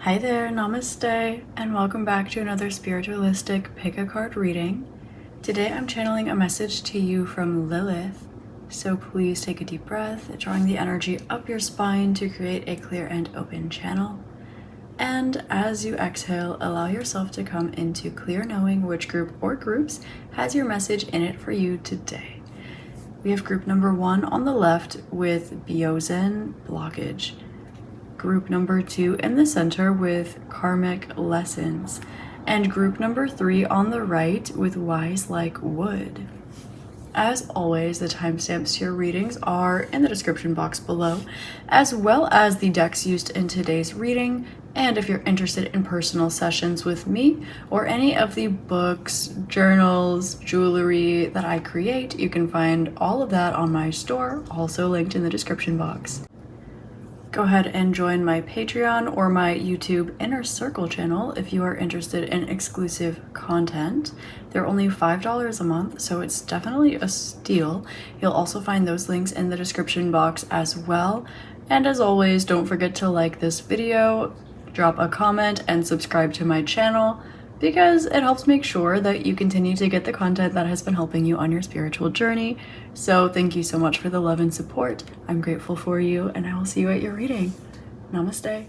Hi there, namaste, and welcome back to another spiritualistic pick a card reading. Today I'm channeling a message to you from Lilith, so please take a deep breath, drawing the energy up your spine to create a clear and open channel. And as you exhale, allow yourself to come into clear knowing which group or groups has your message in it for you today. We have group number 1 on the left with Byosen, Blockage. Group number 2 in the center with Karmic Lessons, and group number 3 on the right with Wise Like Wood. As always, the timestamps to your readings are in the description box below, as well as the decks used in today's reading. And if you're interested in personal sessions with me or any of the books, journals, jewelry that I create, you can find all of that on my store, also linked in the description box. Go ahead and join my Patreon or my YouTube Inner Circle channel if you are interested in exclusive content. They're only $5 a month, so it's definitely a steal. You'll also find those links in the description box as well. And as always, don't forget to like this video, drop a comment, and subscribe to my channel, because it helps make sure that you continue to get the content that has been helping you on your spiritual journey. So thank you so much for the love and support. I'm grateful for you, and I will see you at your reading. Namaste.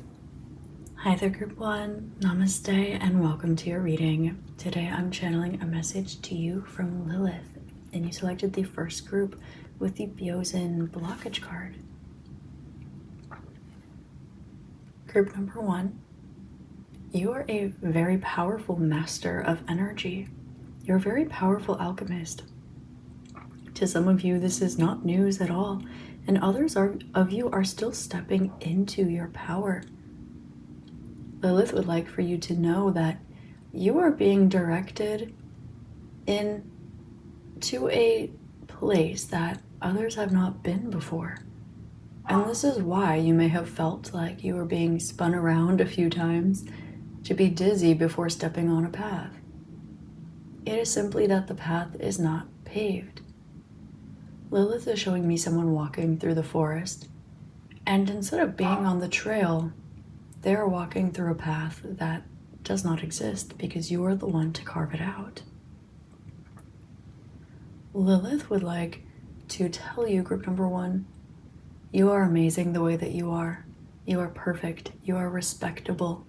Hi there, group 1. Namaste, and welcome to your reading. Today I'm channeling a message to you from Lilith, and you selected the first group with the Byosen Blockage card. Group number 1. You are a very powerful master of energy. You're a very powerful alchemist. To some of you, this is not news at all, and others of you are still stepping into your power. Lilith would like for you to know that you are being directed into a place that others have not been before. And this is why you may have felt like you were being spun around a few times, to be dizzy before stepping on a path. It is simply that the path is not paved. Lilith is showing me someone walking through the forest, and instead of being on the trail, they are walking through a path that does not exist because you are the one to carve it out. Lilith would like to tell you, group number 1, you are amazing the way that you are. You are perfect. You are respectable.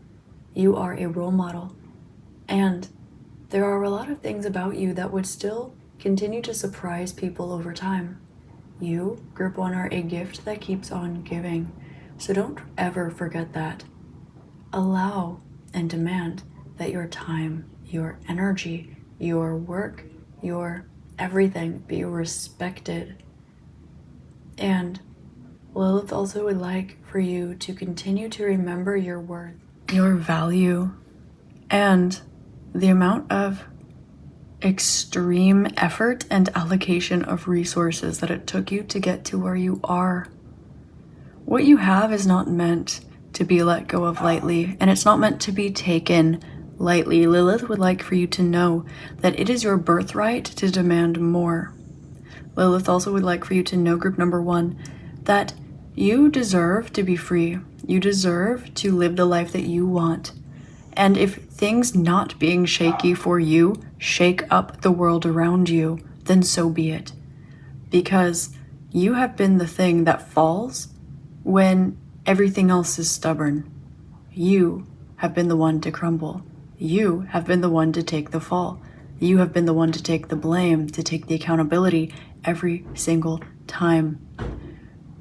You are a role model, and there are a lot of things about you that would still continue to surprise people over time. You, group 1, are a gift that keeps on giving, so don't ever forget that. Allow and demand that your time, your energy, your work, your everything be respected. And Lilith also would like for you to continue to remember your worth, your value, and the amount of extreme effort and allocation of resources that it took you to get to where you are. What you have is not meant to be let go of lightly, and it's not meant to be taken lightly. Lilith would like for you to know that it is your birthright to demand more. Lilith also would like for you to know, group number 1, that you deserve to be free. You deserve to live the life that you want. And if things not being shaky for you shake up the world around you, then so be it. Because you have been the thing that falls when everything else is stubborn. You have been the one to crumble. You have been the one to take the fall. You have been the one to take the blame, to take the accountability every single time.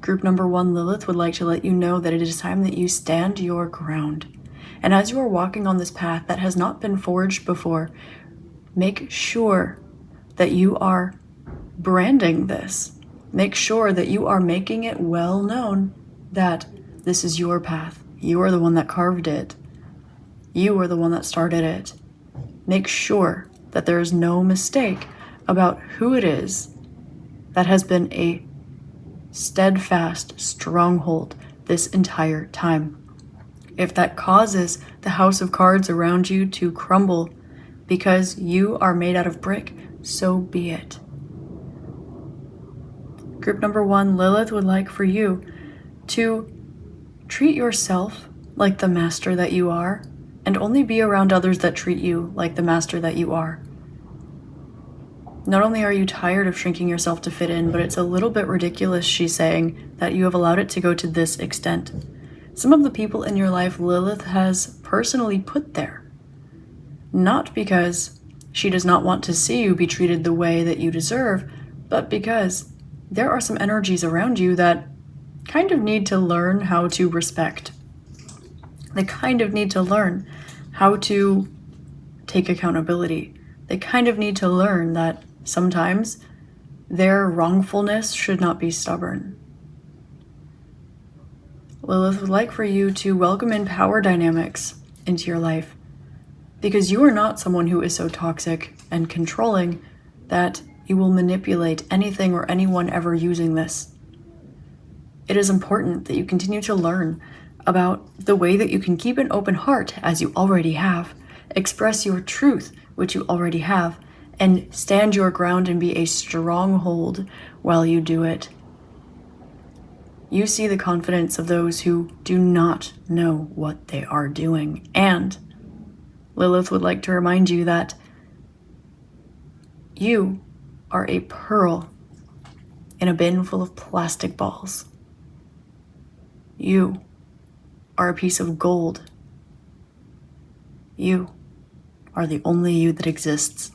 Group number 1, Lilith would like to let you know that it is time that you stand your ground. And as you are walking on this path that has not been forged before, make sure that you are branding this. Make sure that you are making it well known that this is your path. You are the one that carved it. You are the one that started it. Make sure that there is no mistake about who it is that has been a steadfast stronghold this entire time. If that causes the house of cards around you to crumble because you are made out of brick, so be it. Group number 1, Lilith would like for you to treat yourself like the master that you are, and only be around others that treat you like the master that you are. Not only are you tired of shrinking yourself to fit in, but it's a little bit ridiculous, she's saying, that you have allowed it to go to this extent. Some of the people in your life Lilith has personally put there. Not because she does not want to see you be treated the way that you deserve, but because there are some energies around you that kind of need to learn how to respect. They kind of need to learn how to take accountability. They kind of need to learn that sometimes their wrongfulness should not be stubborn. Lilith would like for you to welcome in power dynamics into your life, because you are not someone who is so toxic and controlling that you will manipulate anything or anyone ever using this. It is important that you continue to learn about the way that you can keep an open heart, as you already have, express your truth, which you already have, and stand your ground and be a stronghold while you do it. You see the confidence of those who do not know what they are doing. And Lilith would like to remind you that you are a pearl in a bin full of plastic balls. You are a piece of gold. You are the only you that exists.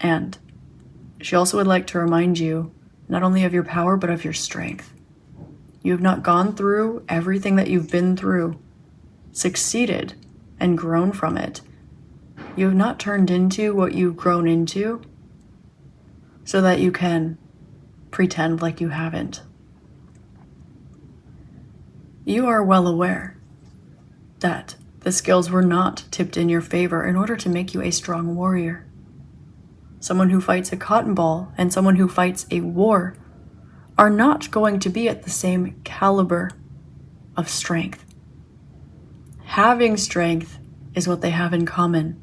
And she also would like to remind you not only of your power, but of your strength. You have not gone through everything that you've been through, succeeded, and grown from it. You have not turned into what you've grown into so that you can pretend like you haven't. You are well aware that the skills were not tipped in your favor in order to make you a strong warrior. Someone who fights a cotton ball and someone who fights a war are not going to be at the same caliber of strength. Having strength is what they have in common.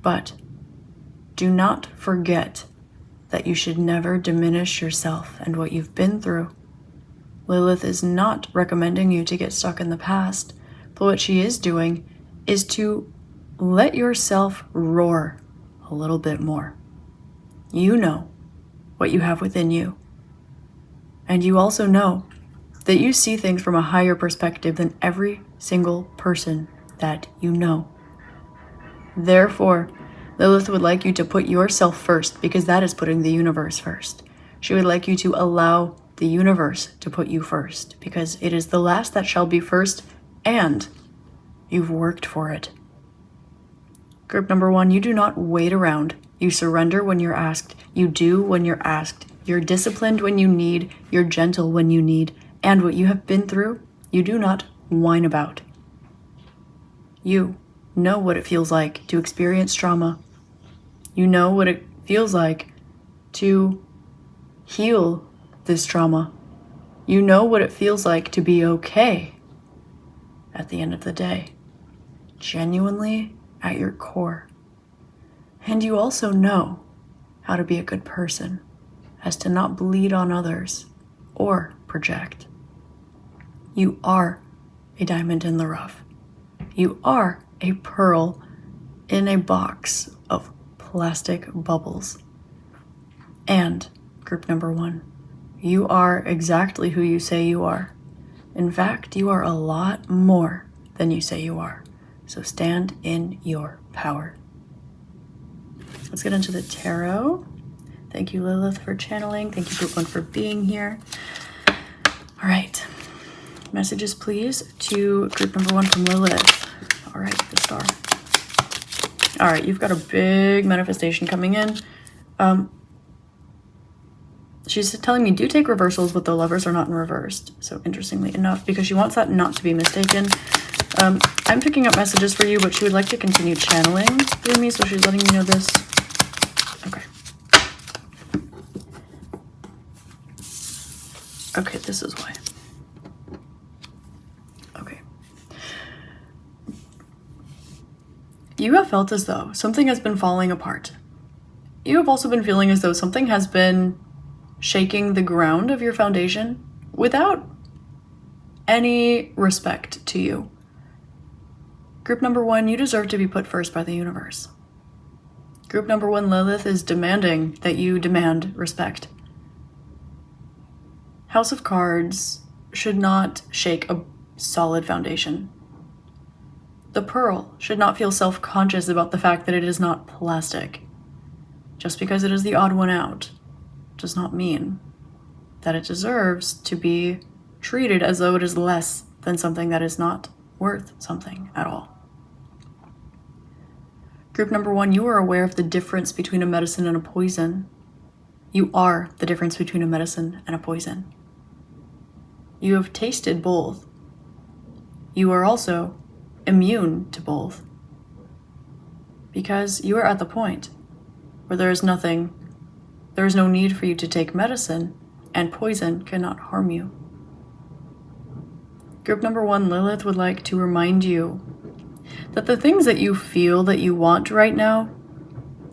But do not forget that you should never diminish yourself and what you've been through. Lilith is not recommending you to get stuck in the past, but what she is doing is to let yourself roar a little bit more. You know what you have within you. And you also know that you see things from a higher perspective than every single person that you know. Therefore, Lilith would like you to put yourself first, because that is putting the universe first. She would like you to allow the universe to put you first, because it is the last that shall be first, and you've worked for it. Group number 1, you do not wait around. You surrender when you're asked. You do when you're asked. You're disciplined when you need. You're gentle when you need. And what you have been through, you do not whine about. You know what it feels like to experience trauma. You know what it feels like to heal this trauma. You know what it feels like to be okay at the end of the day, genuinely at your core. And you also know how to be a good person, as to not bleed on others or project. You are a diamond in the rough. You are a pearl in a box of plastic bubbles. And group number 1, you are exactly who you say you are. In fact, you are a lot more than you say you are. So stand in your power. Let's get into the tarot. Thank you, Lilith, for channeling. Thank you, group 1, for being here. All right. Messages, please, to group number 1 from Lilith. All right, the star. All right, you've got a big manifestation coming in. She's telling me, do take reversals, but the lovers are not in reversed. So interestingly enough, because she wants that not to be mistaken. I'm picking up messages for you, but she would like to continue channeling through me, so she's letting me know this. Okay. Okay, this is why. Okay. You have felt as though something has been falling apart. You have also been feeling as though something has been shaking the ground of your foundation without any respect to you. Group number 1, you deserve to be put first by the universe. Group number 1, Lilith, is demanding that you demand respect. House of Cards should not shake a solid foundation. The pearl should not feel self-conscious about the fact that it is not plastic. Just because it is the odd one out does not mean that it deserves to be treated as though it is less than something that is not worth something at all. Group number 1, you are aware of the difference between a medicine and a poison. You are the difference between a medicine and a poison. You have tasted both. You are also immune to both. Because you are at the point where there is no need for you to take medicine, and poison cannot harm you. Group number 1, Lilith, would like to remind you that the things that you feel that you want right now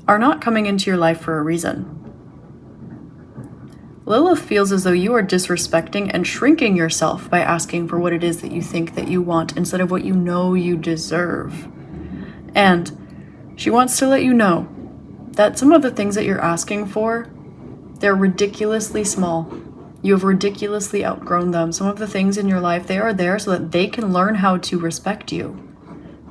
are not coming into your life for a reason. Lilith feels as though you are disrespecting and shrinking yourself by asking for what it is that you think that you want instead of what you know you deserve. And she wants to let you know that some of the things that you're asking for, they're ridiculously small. You have ridiculously outgrown them. Some of the things in your life, they are there so that they can learn how to respect you.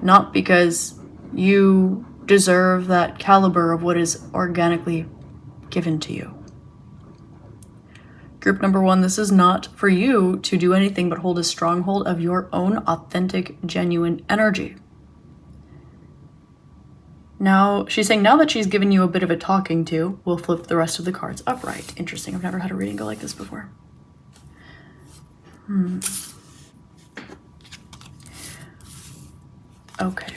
Not because you deserve that caliber of what is organically given to you. Group number 1, this is not for you to do anything but hold a stronghold of your own authentic, genuine energy. Now, she's saying now that she's given you a bit of a talking to, we'll flip the rest of the cards upright. Interesting, I've never had a reading go like this before. Okay.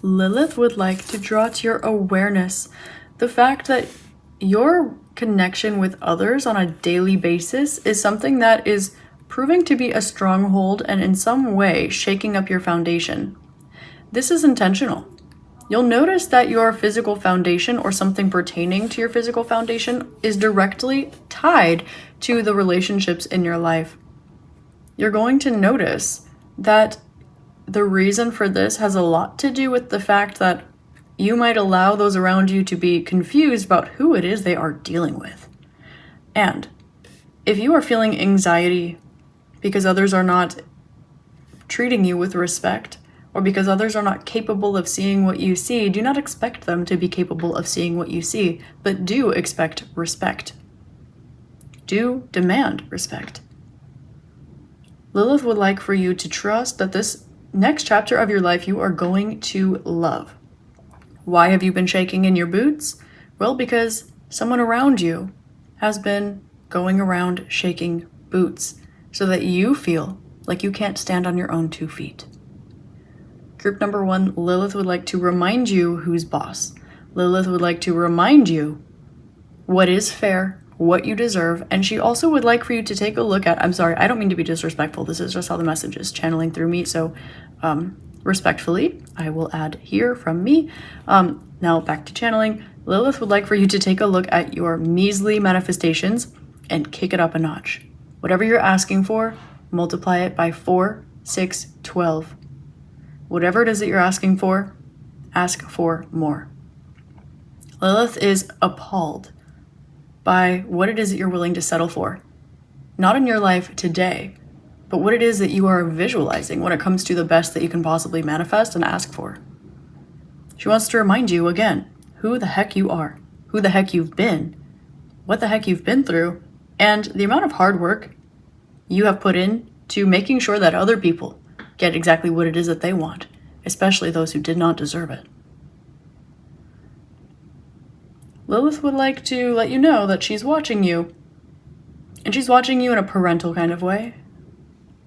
Lilith would like to draw to your awareness the fact that your connection with others on a daily basis is something that is proving to be a stronghold and in some way shaking up your foundation. This is intentional. You'll notice that your physical foundation or something pertaining to your physical foundation is directly tied to the relationships in your life. You're going to notice that the reason for this has a lot to do with the fact that you might allow those around you to be confused about who it is they are dealing with. And if you are feeling anxiety because others are not treating you with respect, or because others are not capable of seeing what you see, do not expect them to be capable of seeing what you see, but do expect respect. Do demand respect. Lilith would like for you to trust that this next chapter of your life you are going to love. Why have you been shaking in your boots? Well, because someone around you has been going around shaking boots so that you feel like you can't stand on your own 2 feet. Group number 1, Lilith would like to remind you who's boss. Lilith would like to remind you what is fair, what you deserve, and she also would like for you to take a look at, I'm sorry, I don't mean to be disrespectful, this is just how the message is channeling through me, so respectfully, I will add here from me. Now back to channeling. Lilith would like for you to take a look at your measly manifestations and kick it up a notch. Whatever you're asking for, multiply it by 4, 6, 12. Whatever it is that you're asking for, ask for more. Lilith is appalled by what it is that you're willing to settle for. Not in your life today, but what it is that you are visualizing when it comes to the best that you can possibly manifest and ask for. She wants to remind you again, who the heck you are, who the heck you've been, what the heck you've been through, and the amount of hard work you have put in to making sure that other people get exactly what it is that they want, especially those who did not deserve it. Lilith would like to let you know that she's watching you, and she's watching you in a parental kind of way,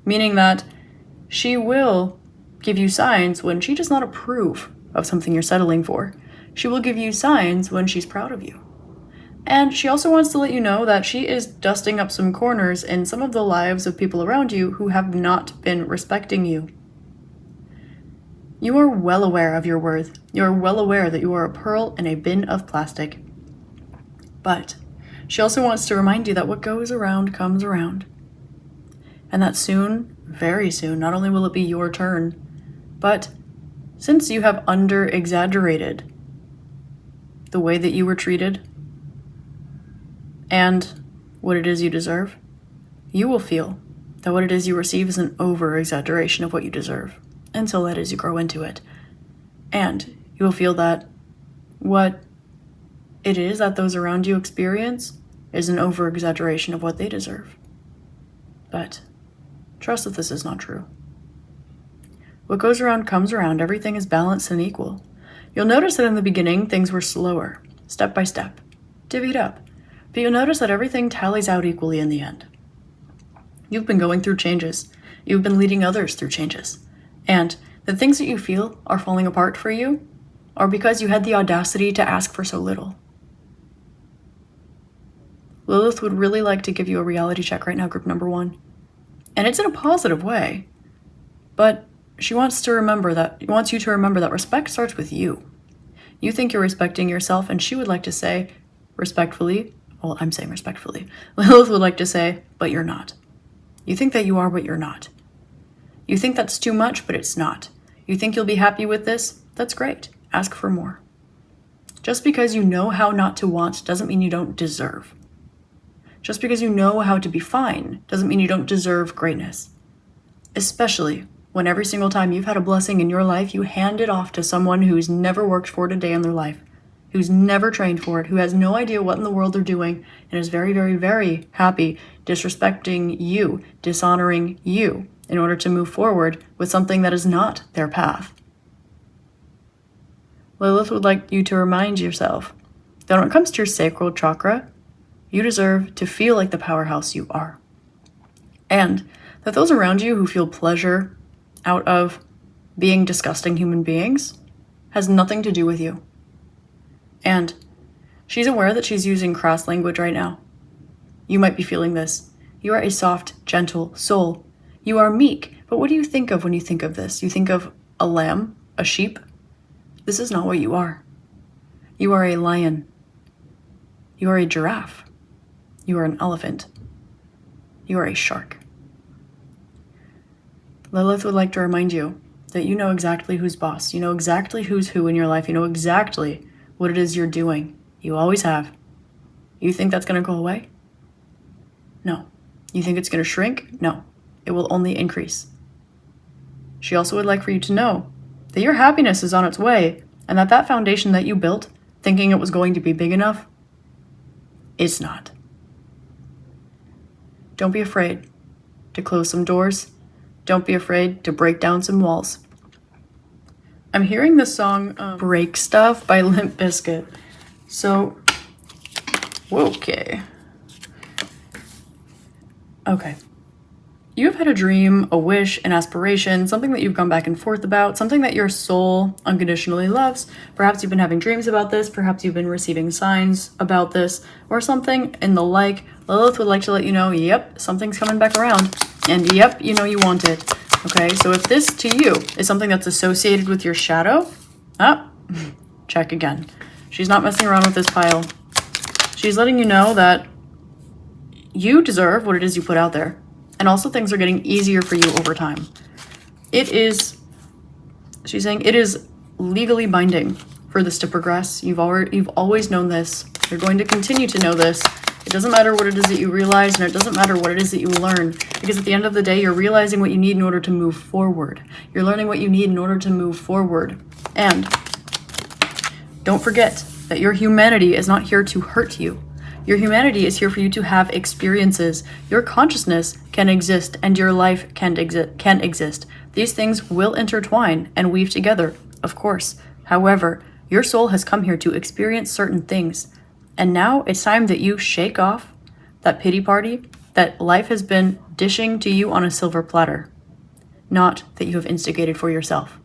meaning that she will give you signs when she does not approve of something you're settling for. She will give you signs when she's proud of you. And she also wants to let you know that she is dusting up some corners in some of the lives of people around you who have not been respecting you. You are well aware of your worth. You are well aware that you are a pearl in a bin of plastic. But she also wants to remind you that what goes around comes around. And that soon, very soon, not only will it be your turn, But since you have under-exaggerated the way that you were treated and what it is you deserve, you will feel that what it is you receive is an over-exaggeration of what you deserve until that is you grow into it. And you will feel that what it is that those around you experience is an over-exaggeration of what they deserve. But trust that this is not true. What goes around comes around. Everything is balanced and equal. You'll notice that in the beginning, things were slower, step by step, divvied up. But you'll notice that everything tallies out equally in the end. You've been going through changes. You've been leading others through changes. And the things that you feel are falling apart for you are because you had the audacity to ask for so little. Lilith would really like to give you a reality check right now, group number 1. And it's in a positive way. But she wants you to remember that respect starts with you. You think you're respecting yourself, and she would like to say respectfully, well, I'm saying respectfully, Lilith would like to say, but you're not. You think that you are, but you're not. You think that's too much, but it's not. You think you'll be happy with this? That's great. Ask for more. Just because you know how not to want doesn't mean you don't deserve. Just because you know how to be fine doesn't mean you don't deserve greatness. Especially when every single time you've had a blessing in your life, you hand it off to someone who's never worked for it a day in their life, who's never trained for it, who has no idea what in the world they're doing, and is very, very, very happy disrespecting you, dishonoring you, in order to move forward with something that is not their path. Lilith would like you to remind yourself that when it comes to your sacral chakra, you deserve to feel like the powerhouse you are. And that those around you who feel pleasure out of being disgusting human beings has nothing to do with you. And she's aware that she's using crass language right now. You might be feeling this. You are a soft, gentle soul. You are meek. But what do you think of when you think of this? You think of a lamb, a sheep? This is not what you are. You are a lion. You are a giraffe. You are an elephant. You are a shark. Lilith would like to remind you that you know exactly who's boss. You know exactly who's who in your life. You know exactly what it is you're doing. You always have. You think that's going to go away? No. You think it's going to shrink? No. It will only increase. She also would like for you to know that your happiness is on its way, and that foundation that you built, thinking it was going to be big enough, is not. Don't be afraid to close some doors. Don't be afraid to break down some walls. I'm hearing the song Break Stuff by Limp Bizkit. So, okay. You've had a dream, a wish, an aspiration, something that you've gone back and forth about, something that your soul unconditionally loves. Perhaps you've been having dreams about this, perhaps you've been receiving signs about this, or something in the like. Lilith would like to let you know, yep, something's coming back around, and yep, you know you want it. Okay, so if this to you is something that's associated with your shadow, check again. She's not messing around with this pile. She's letting you know that you deserve what it is you put out there. And also things are getting easier for you over time. She's saying it is legally binding for this to progress. You've always known this. You're going to continue to know this. It doesn't matter what it is that you realize, and it doesn't matter what it is that you learn, because at the end of the day, you're realizing what you need in order to move forward. You're learning what you need in order to move forward. And don't forget that your humanity is not here to hurt you. Your humanity is here for you to have experiences. Your consciousness can exist, and your life can exist. These things will intertwine and weave together, of course. However, your soul has come here to experience certain things. And now it's time that you shake off that pity party that life has been dishing to you on a silver platter. Not that you have instigated for yourself.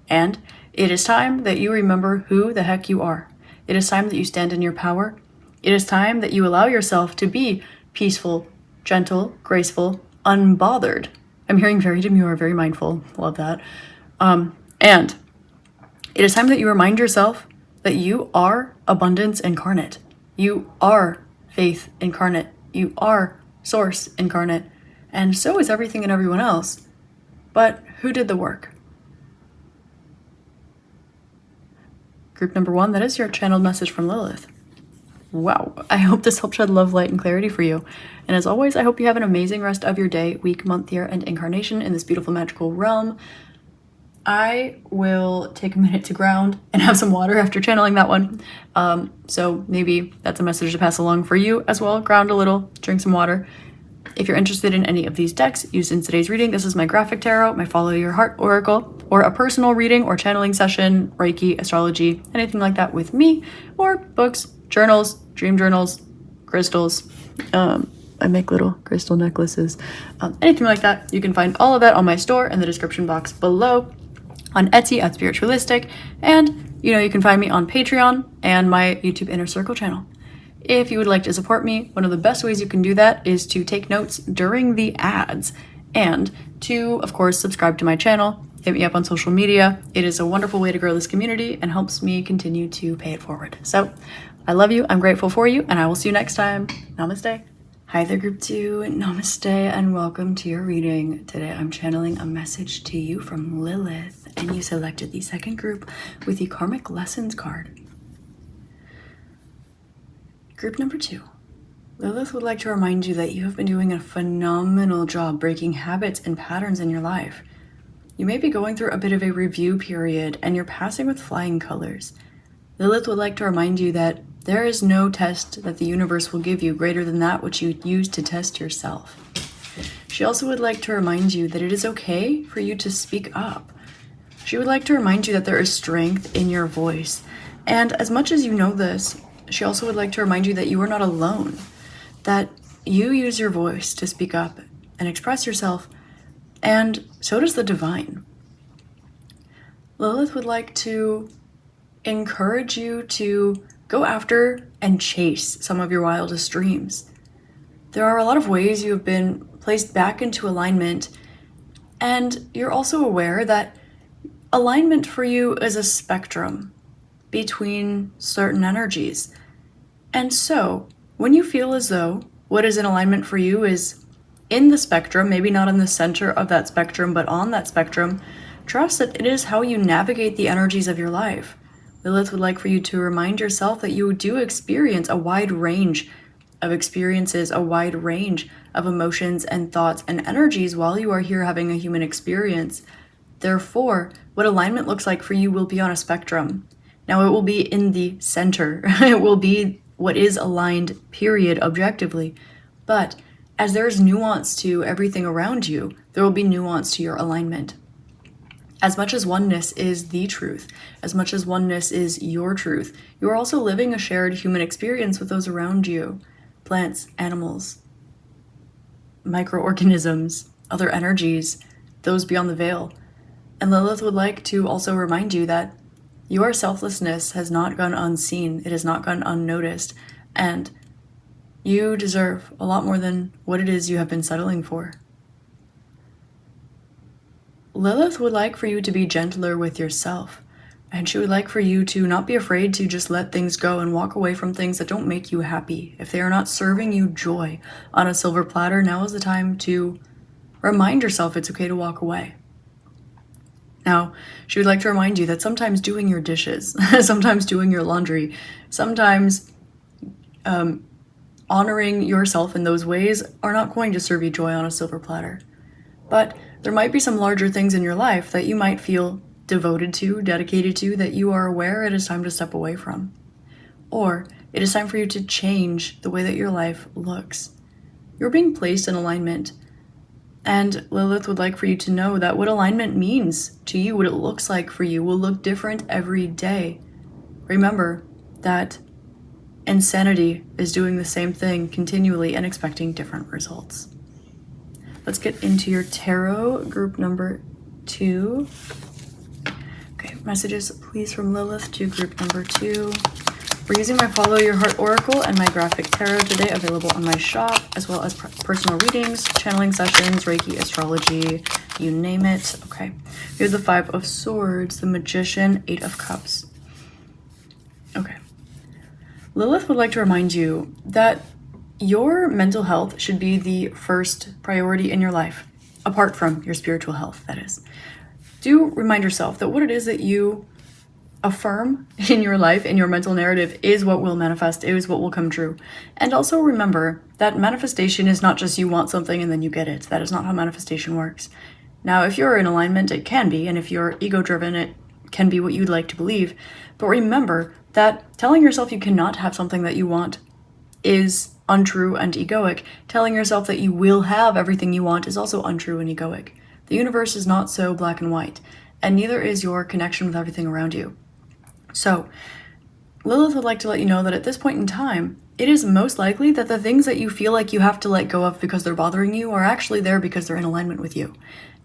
And it is time that you remember who the heck you are. It is time that you stand in your power. It is time that you allow yourself to be peaceful, gentle, graceful, unbothered. I'm hearing very demure, very mindful. Love that. And it is time that you remind yourself that you are abundance incarnate. You are faith incarnate. You are source incarnate. And so is everything and everyone else. But who did the work? Group number 1, that is your channeled message from Lilith. Wow, I hope this helped shed love, light, and clarity for you. And as always, I hope you have an amazing rest of your day, week, month, year, and incarnation in this beautiful magical realm. I will take a minute to ground and have some water after channeling that one. So maybe that's a message to pass along for you as well. Ground a little, drink some water. If you're interested in any of these decks used in today's reading, this is my graphic tarot, my Follow Your Heart Oracle, or a personal reading or channeling session, Reiki, Astrology, anything like that with me, or books, journals, dream journals, crystals. I make little crystal necklaces, anything like that. You can find all of that on my store in the description box below, on Etsy at Spiritualistic, and you can find me on Patreon and my YouTube Inner Circle channel. If you would like to support me, one of the best ways you can do that is to take notes during the ads and to, of course, subscribe to my channel, hit me up on social media. It is a wonderful way to grow this community and helps me continue to pay it forward. So I love you, I'm grateful for you, and I will see you next time. Namaste. Hi there, Group 2. Namaste and welcome to your reading. Today I'm channeling a message to you from Lilith, and you selected the second group with the Karmic Lessons card. Group number 2. Lilith would like to remind you that you have been doing a phenomenal job breaking habits and patterns in your life. You may be going through a bit of a review period and you're passing with flying colors. Lilith would like to remind you that there is no test that the universe will give you greater than that which you use to test yourself. She also would like to remind you that it is okay for you to speak up. She would like to remind you that there is strength in your voice. And as much as you know this, she also would like to remind you that you are not alone, that you use your voice to speak up and express yourself, and so does the divine. Lilith would like to encourage you to go after and chase some of your wildest dreams. There are a lot of ways you have been placed back into alignment, and you're also aware that alignment for you is a spectrum between certain energies. And so, when you feel as though what is in alignment for you is in the spectrum, maybe not in the center of that spectrum, but on that spectrum, trust that it is how you navigate the energies of your life. Lilith would like for you to remind yourself that you do experience a wide range of experiences, a wide range of emotions and thoughts and energies while you are here having a human experience. Therefore, what alignment looks like for you will be on a spectrum. Now, it will be in the center. It will be what is aligned, period, objectively. But as there is nuance to everything around you, there will be nuance to your alignment. As much as oneness is the truth, as much as oneness is your truth, you are also living a shared human experience with those around you. Plants, animals, microorganisms, other energies, those beyond the veil. And Lilith would like to also remind you that your selflessness has not gone unseen, it has not gone unnoticed, and you deserve a lot more than what it is you have been settling for. Lilith would like for you to be gentler with yourself, and she would like for you to not be afraid to just let things go and walk away from things that don't make you happy. If they are not serving you joy on a silver platter, now is the time to remind yourself it's okay to walk away. Now, she would like to remind you that sometimes doing your dishes, sometimes doing your laundry, sometimes honoring yourself in those ways are not going to serve you joy on a silver platter. But there might be some larger things in your life that you might feel devoted to, dedicated to, that you are aware it is time to step away from. Or it is time for you to change the way that your life looks. You're being placed in alignment. And Lilith would like for you to know that what alignment means to you, what it looks like for you, will look different every day. Remember that insanity is doing the same thing continually and expecting different results. Let's get into your tarot, group number 2. Okay, messages please from Lilith to group number 2. We're using my Follow Your Heart Oracle and my graphic tarot today, available on my shop, as well as personal readings, channeling sessions, Reiki, Astrology, you name it. Okay, we have the 5 of Swords, the Magician, 8 of Cups. Okay. Lilith would like to remind you that your mental health should be the first priority in your life, apart from your spiritual health, that is. Do remind yourself that what it is that you affirm in your life, in your mental narrative, is what will manifest, is what will come true. And also remember that manifestation is not just you want something and then you get it. That is not how manifestation works. Now, if you're in alignment, it can be, and if you're ego-driven, it can be what you'd like to believe. But remember that telling yourself you cannot have something that you want is untrue and egoic. Telling yourself that you will have everything you want is also untrue and egoic. The universe is not so black and white, and neither is your connection with everything around you. So, Lilith would like to let you know that at this point in time, it is most likely that the things that you feel like you have to let go of because they're bothering you are actually there because they're in alignment with you.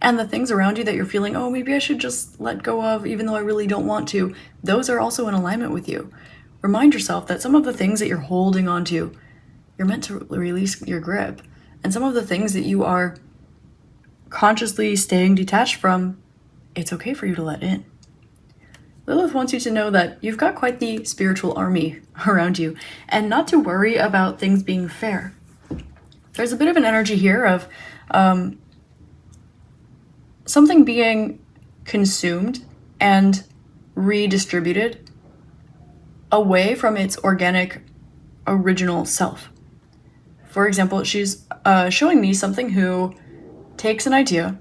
And the things around you that you're feeling, oh, maybe I should just let go of even though I really don't want to, those are also in alignment with you. Remind yourself that some of the things that you're holding on to, you're meant to release your grip. And some of the things that you are consciously staying detached from, it's okay for you to let in. Lilith wants you to know that you've got quite the spiritual army around you, and not to worry about things being fair. There's a bit of an energy here of something being consumed and redistributed away from its organic, original self. For example, she's showing me something who takes an idea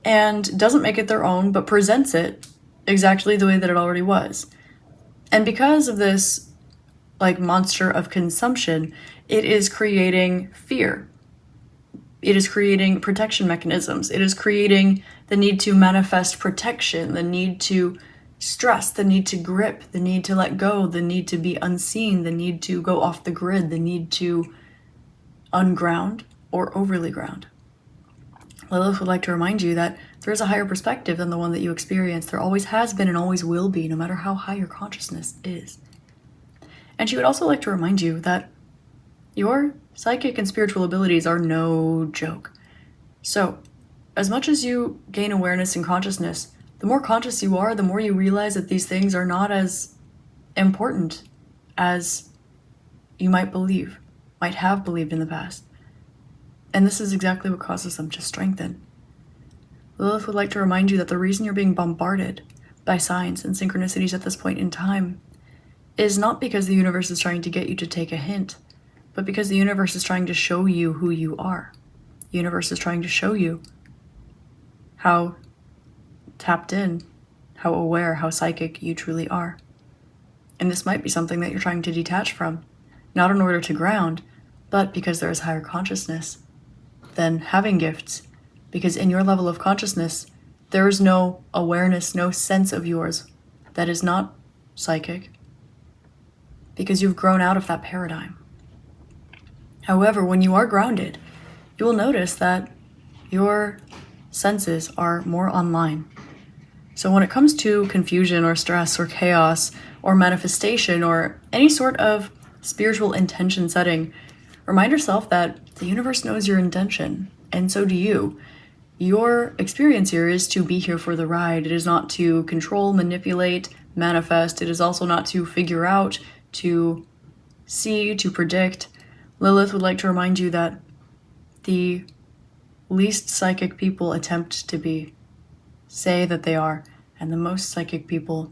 and doesn't make it their own, but presents it exactly the way that it already was. And because of this, like, monster of consumption, it is creating fear. It is creating protection mechanisms. It is creating the need to manifest protection, the need to stress, the need to grip, the need to let go, the need to be unseen, the need to go off the grid, the need to unground or overly ground. Lilith would like to remind you that there is a higher perspective than the one that you experience. There always has been and always will be, no matter how high your consciousness is. And she would also like to remind you that your psychic and spiritual abilities are no joke. So, as much as you gain awareness and consciousness, the more conscious you are, the more you realize that these things are not as important as you might believe, might have believed in the past. And this is exactly what causes them to strengthen. Lilith would like to remind you that the reason you're being bombarded by signs and synchronicities at this point in time is not because the universe is trying to get you to take a hint, but because the universe is trying to show you who you are. The universe is trying to show you how tapped in, how aware, how psychic you truly are. And this might be something that you're trying to detach from, not in order to ground, but because there is higher consciousness than having gifts. Because in your level of consciousness, there is no awareness, no sense of yours that is not psychic, because you've grown out of that paradigm. However, when you are grounded, you will notice that your senses are more online. So when it comes to confusion or stress or chaos or manifestation or any sort of spiritual intention setting, remind yourself that the universe knows your intention, and so do you. Your experience here is to be here for the ride. It is not to control, manipulate, manifest. It is also not to figure out, to see, to predict. Lilith would like to remind you that the least psychic people attempt to be, say that they are, and the most psychic people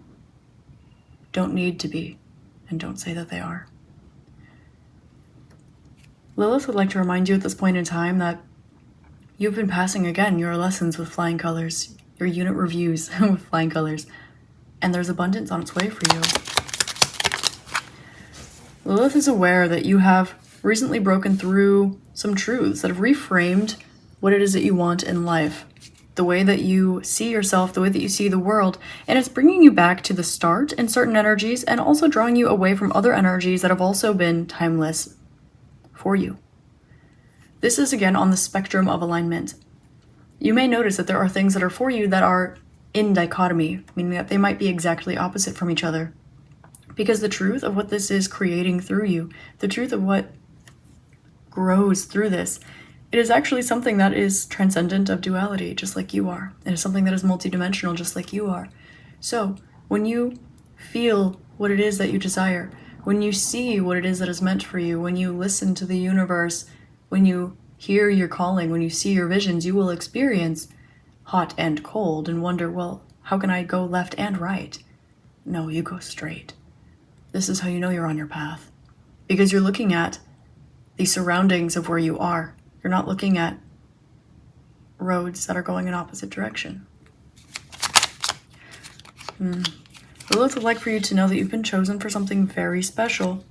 don't need to be, and don't say that they are. Lilith would like to remind you at this point in time that you've been passing again your lessons with flying colors, your unit reviews with flying colors, and there's abundance on its way for you. Lilith is aware that you have recently broken through some truths that have reframed what it is that you want in life, the way that you see yourself, the way that you see the world, and it's bringing you back to the start in certain energies and also drawing you away from other energies that have also been timeless for you. This is again on the spectrum of alignment. You may notice that there are things that are for you that are in dichotomy, meaning that they might be exactly opposite from each other. Because the truth of what this is creating through you, the truth of what grows through this, it is actually something that is transcendent of duality, just like you are. It is something that is multidimensional, just like you are. So, when you feel what it is that you desire, when you see what it is that is meant for you, when you listen to the universe, when you hear your calling, when you see your visions, you will experience hot and cold and wonder, well, how can I go left and right? No, you go straight. This is how you know you're on your path. Because you're looking at the surroundings of where you are. You're not looking at roads that are going in opposite direction. Lilith would like for you to know that you've been chosen for something very special,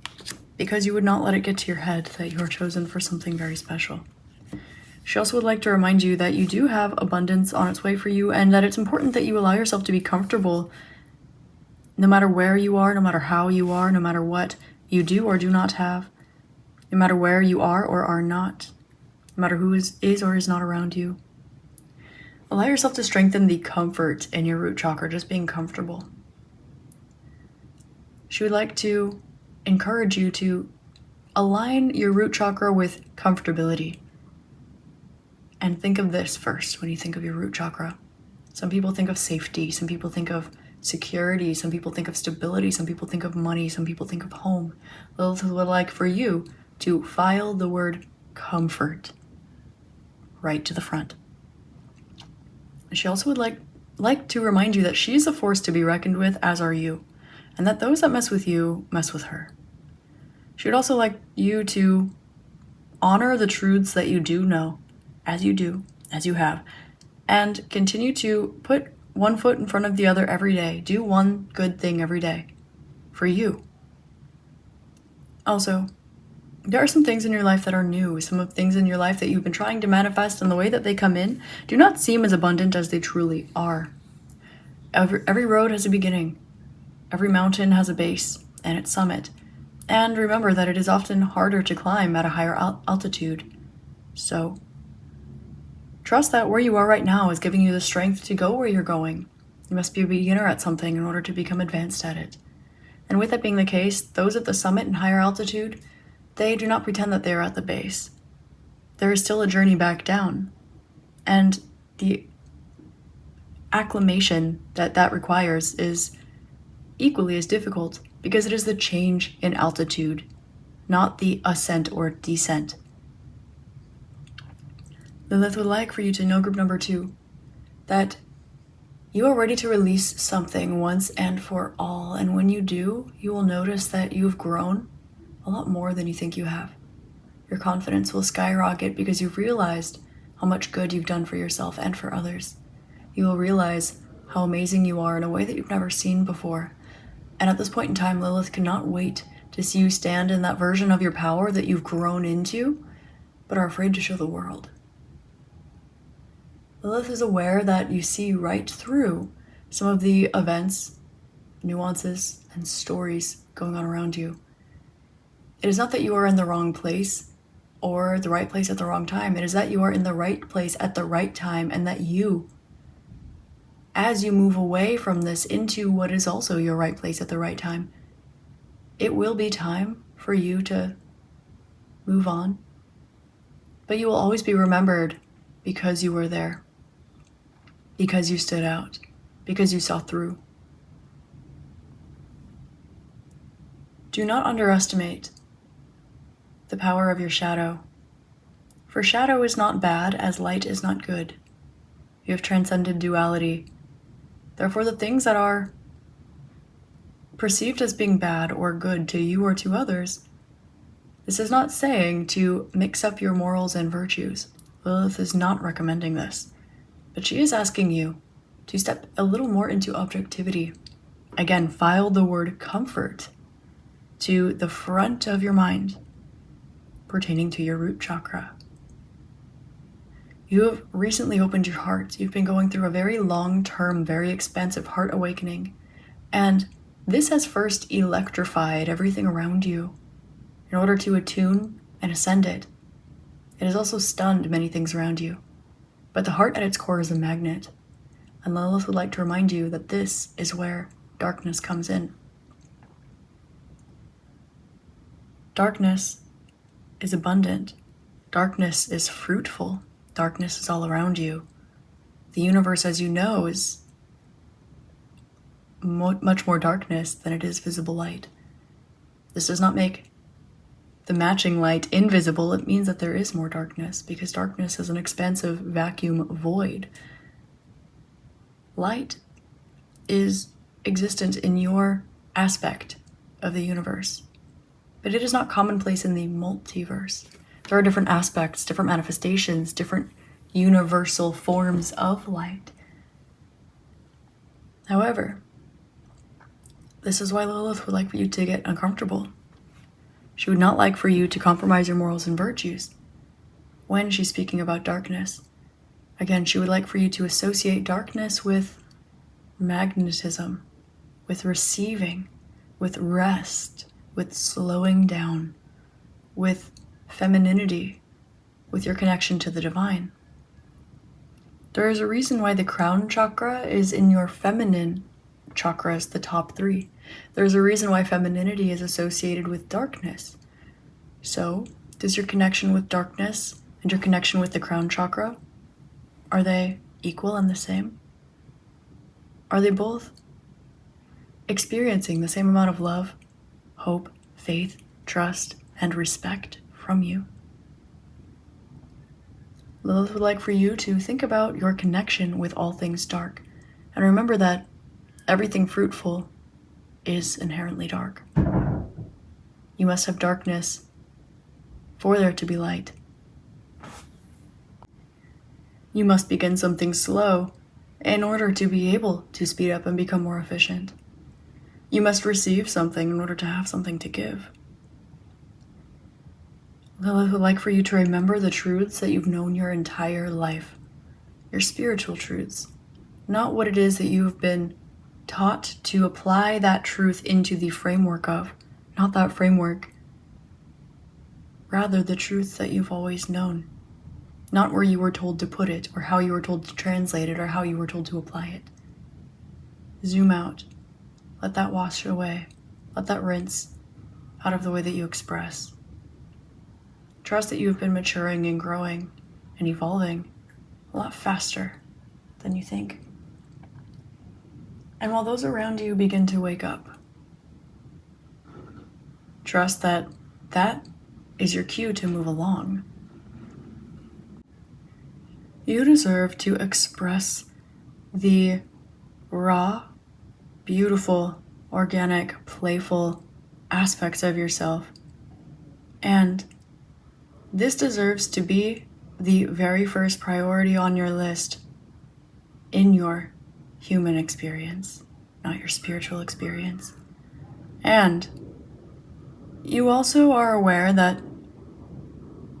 because you would not let it get to your head that you are chosen for something very special. She also would like to remind you that you do have abundance on its way for you, and that it's important that you allow yourself to be comfortable no matter where you are, no matter how you are, no matter what you do or do not have, no matter where you are or are not, no matter who is or is not around you. Allow yourself to strengthen the comfort in your root chakra, just being comfortable. She would like to encourage you to align your root chakra with comfortability. And think of this first when you think of your root chakra. Some people think of safety, some people think of security, some people think of stability, some people think of money, some people think of home. Lilith would like for you to file the word comfort right to the front. She also would like to remind you that she is a force to be reckoned with, as are you, and that those that mess with you mess with her. She would also like you to honor the truths that you do know, as you have, and continue to put one foot in front of the other every day. Do one good thing every day for you. Also, there are some things in your life that are new, some of things in your life that you've been trying to manifest, and the way that they come in do not seem as abundant as they truly are. Every road has a beginning. Every mountain has a base and its summit. And remember that it is often harder to climb at a higher altitude. So, trust that where you are right now is giving you the strength to go where you're going. You must be a beginner at something in order to become advanced at it. And with that being the case, those at the summit and higher altitude, they do not pretend that they are at the base. There is still a journey back down. And the acclimation that requires is equally as difficult, because it is the change in altitude, not the ascent or descent. Lilith would like for you to know, group number 2, that you are ready to release something once and for all. And when you do, you will notice that you've grown a lot more than you think you have. Your confidence will skyrocket because you've realized how much good you've done for yourself and for others. You will realize how amazing you are in a way that you've never seen before. And at this point in time, Lilith cannot wait to see you stand in that version of your power that you've grown into, but are afraid to show the world. Lilith is aware that you see right through some of the events, nuances, and stories going on around you. It is not that you are in the wrong place or the right place at the wrong time. It is that you are in the right place at the right time, and that you, as you move away from this into what is also your right place at the right time, it will be time for you to move on. But you will always be remembered because you were there, because you stood out, because you saw through. Do not underestimate the power of your shadow. For shadow is not bad as light is not good. You have transcended duality. Therefore, the things that are perceived as being bad or good to you or to others, this is not saying to mix up your morals and virtues. Lilith is not recommending this, but she is asking you to step a little more into objectivity. Again, file the word comfort to the front of your mind pertaining to your root chakra. You have recently opened your heart. You've been going through a very long-term, very expansive heart awakening. And this has first electrified everything around you in order to attune and ascend it. It has also stunned many things around you. But the heart at its core is a magnet. And Lilith would like to remind you that this is where darkness comes in. Darkness is abundant. Darkness is fruitful. Darkness is all around you. The universe, as you know, is much more darkness than it is visible light. This does not make the matching light invisible. It means that there is more darkness, because darkness is an expansive vacuum void. Light is existent in your aspect of the universe, but it is not commonplace in the multiverse. There are different aspects, different manifestations, different universal forms of light. However, this is why Lilith would like for you to get uncomfortable. She would not like for you to compromise your morals and virtues when she's speaking about darkness. Again, she would like for you to associate darkness with magnetism, with receiving, with rest, with slowing down, with femininity, with your connection to the divine. There is a reason why the crown chakra is in your feminine chakras, the top 3. There's a reason why femininity is associated with darkness. So, does your connection with darkness and your connection with the crown chakra, are they equal and the same? Are they both experiencing the same amount of love, hope, faith, trust, and respect from you? Lilith would like for you to think about your connection with all things dark, and remember that everything fruitful is inherently dark. You must have darkness for there to be light. You must begin something slow in order to be able to speed up and become more efficient. You must receive something in order to have something to give. Lilith would like for you to remember the truths that you've known your entire life, your spiritual truths, not what it is that you've been taught to apply that truth into the framework of, not that framework, rather the truth that you've always known, not where you were told to put it or how you were told to translate it or how you were told to apply it. Zoom out. Let that wash away. Let that rinse out of the way that you express. Trust that you have been maturing and growing and evolving a lot faster than you think. And while those around you begin to wake up, trust that that is your cue to move along. You deserve to express the raw, beautiful, organic, playful aspects of yourself. And this deserves to be the very first priority on your list in your human experience, not your spiritual experience. And you also are aware that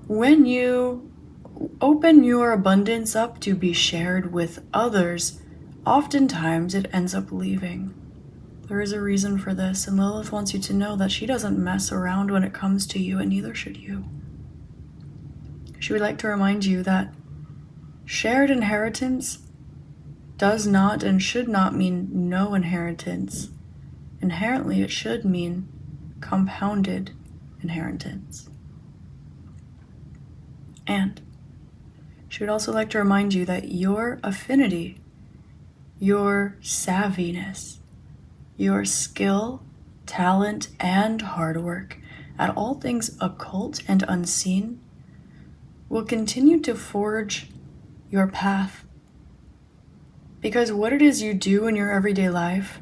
when you open your abundance up to be shared with others, oftentimes it ends up leaving. There is a reason for this, and Lilith wants you to know that she doesn't mess around when it comes to you, and neither should you. She would like to remind you that shared inheritance does not and should not mean no inheritance. Inherently, it should mean compounded inheritance. And she would also like to remind you that your affinity, your savviness, your skill, talent, and hard work at all things occult and unseen will continue to forge your path. Because what it is you do in your everyday life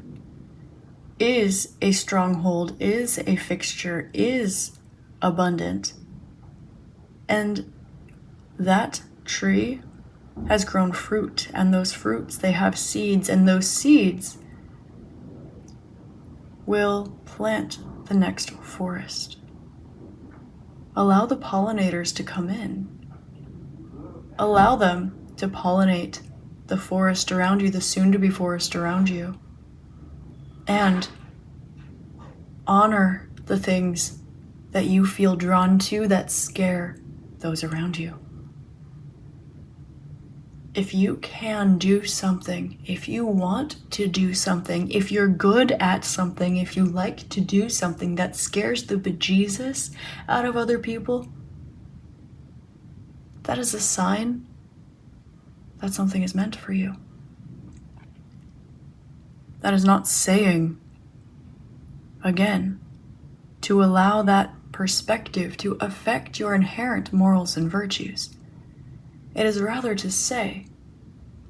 is a stronghold, is a fixture, is abundant. And that tree has grown fruit, and those fruits, they have seeds, and those seeds will plant the next forest. Allow the pollinators to come in. Allow them to pollinate the forest around you, the soon-to-be forest around you, and honor the things that you feel drawn to that scare those around you. If you can do something, if you want to do something, if you're good at something, if you like to do something that scares the bejesus out of other people, that is a sign that something is meant for you. That is not saying, again, to allow that perspective to affect your inherent morals and virtues. It is rather to say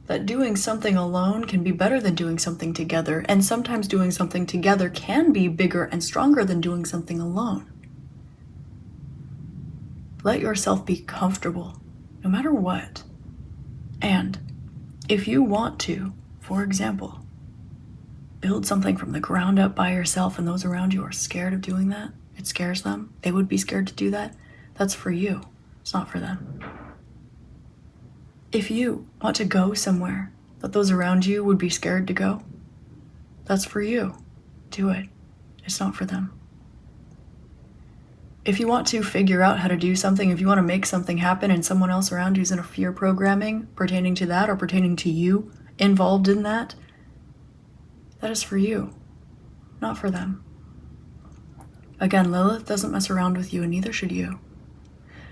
that doing something alone can be better than doing something together, and sometimes doing something together can be bigger and stronger than doing something alone. Let yourself be comfortable, no matter what. And if you want to, for example, build something from the ground up by yourself and those around you are scared of doing that, it scares them, they would be scared to do that, that's for you, it's not for them. If you want to go somewhere that those around you would be scared to go, that's for you, do it, it's not for them. If you want to figure out how to do something, if you want to make something happen and someone else around who's in a fear programming pertaining to that or pertaining to you involved in that, that is for you, not for them. Again, Lilith doesn't mess around with you, and neither should you.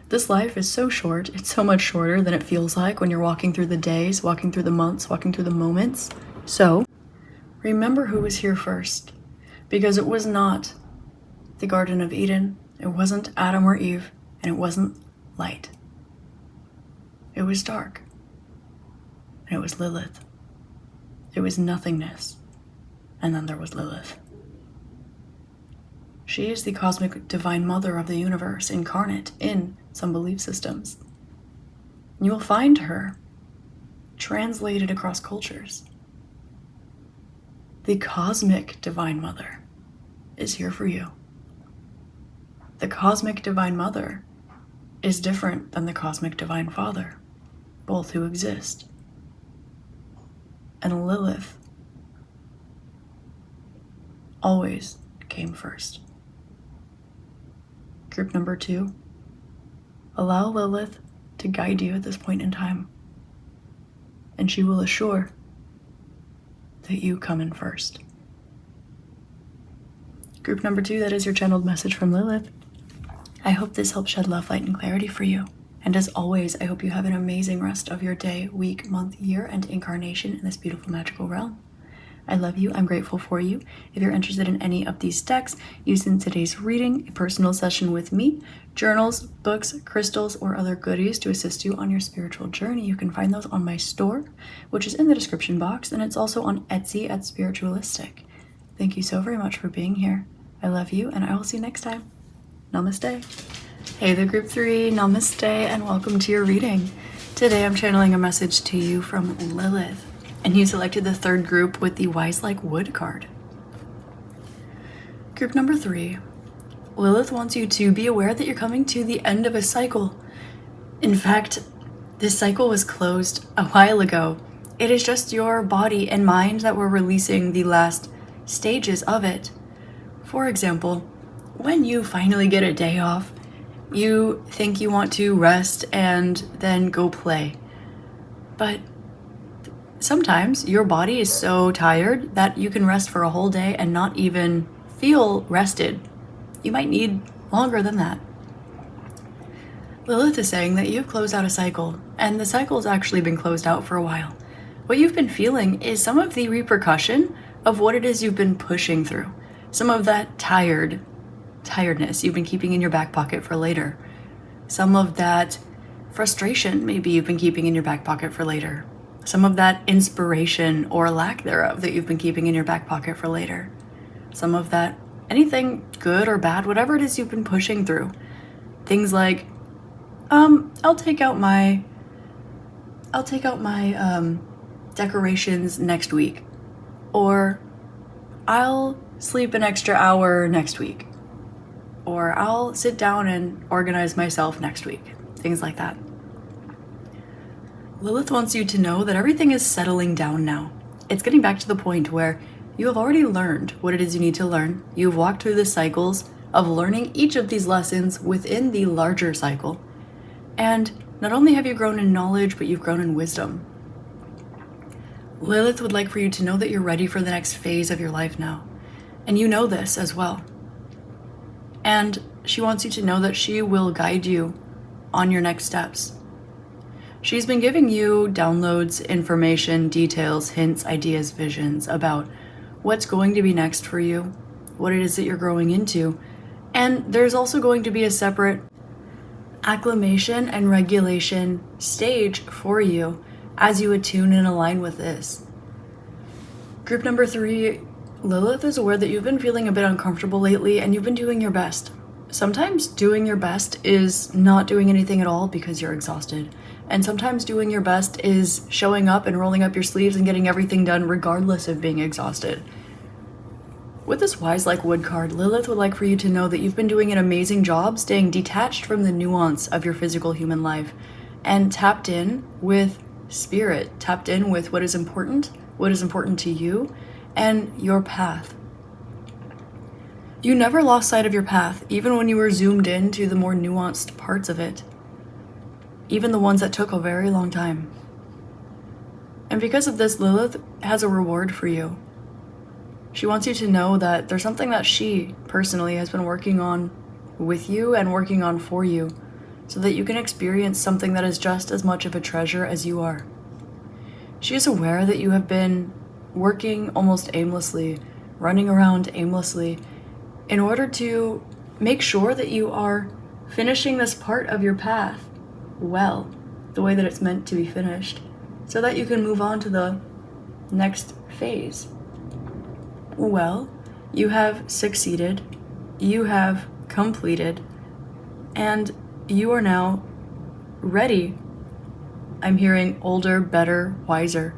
This life is so short, it's so much shorter than it feels like when you're walking through the days, walking through the months, walking through the moments. So, remember who was here first, because it was not the Garden of Eden, it wasn't Adam or Eve, and it wasn't light. It was dark, and it was Lilith. It was nothingness, and then there was Lilith. She is the cosmic divine mother of the universe, incarnate in some belief systems. You will find her translated across cultures. The cosmic divine mother is here for you. The cosmic divine mother is different than the cosmic divine father, both who exist. And Lilith always came first. Group number 2, allow Lilith to guide you at this point in time, and she will assure that you come in first. Group number 2, that is your channeled message from Lilith. I hope this helps shed love, light, and clarity for you. And as always, I hope you have an amazing rest of your day, week, month, year, and incarnation in this beautiful magical realm. I love you. I'm grateful for you. If you're interested in any of these decks used in today's reading, a personal session with me, journals, books, crystals, or other goodies to assist you on your spiritual journey, you can find those on my store, which is in the description box, and it's also on Etsy at Spiritualistic. Thank you so very much for being here. I love you, and I will see you next time. Namaste. Hey there, Group 3. Namaste, and welcome to your reading. Today I'm channeling a message to you from Lilith. And you selected the third group with the Wise Like Wood card. Group number 3. Lilith wants you to be aware that you're coming to the end of a cycle. In fact, this cycle was closed a while ago. It is just your body and mind that were releasing the last stages of it. For example, when you finally get a day off, you think you want to rest and then go play. But sometimes your body is so tired that you can rest for a whole day and not even feel rested. You might need longer than that. Lilith is saying that you've closed out a cycle, and the cycle's actually been closed out for a while. What you've been feeling is some of the repercussion of what it is you've been pushing through. Some of that tiredness you've been keeping in your back pocket for later. Some of that frustration maybe you've been keeping in your back pocket for later. Some of that inspiration or lack thereof that you've been keeping in your back pocket for later. Some of that, anything good or bad, whatever it is you've been pushing through. Things like, I'll take out my decorations next week. Or I'll sleep an extra hour next week. Or I'll sit down and organize myself next week. Things like that. Lilith wants you to know that everything is settling down now. It's getting back to the point where you have already learned what it is you need to learn. You've walked through the cycles of learning each of these lessons within the larger cycle. And not only have you grown in knowledge, but you've grown in wisdom. Lilith would like for you to know that you're ready for the next phase of your life now. And you know this as well. And she wants you to know that she will guide you on your next steps. She's been giving you downloads, information, details, hints, ideas, visions about what's going to be next for you, what it is that you're growing into. And there's also going to be a separate acclimation and regulation stage for you as you attune and align with this. Group number 3, Lilith is aware that you've been feeling a bit uncomfortable lately and you've been doing your best. Sometimes doing your best is not doing anything at all because you're exhausted. And sometimes doing your best is showing up and rolling up your sleeves and getting everything done regardless of being exhausted. With this Wise Like Wood card, Lilith would like for you to know that you've been doing an amazing job staying detached from the nuance of your physical human life and tapped in with spirit, tapped in with what is important to you, and your path. You never lost sight of your path, even when you were zoomed in to the more nuanced parts of it, even the ones that took a very long time. And because of this, Lilith has a reward for you. She wants you to know that there's something that she personally has been working on with you and working on for you, so that you can experience something that is just as much of a treasure as you are. She is aware that you have been working almost aimlessly, running around aimlessly, in order to make sure that you are finishing this part of your path well, the way that it's meant to be finished, so that you can move on to the next phase. Well, you have succeeded, you have completed, and you are now ready. I'm hearing older, better, wiser,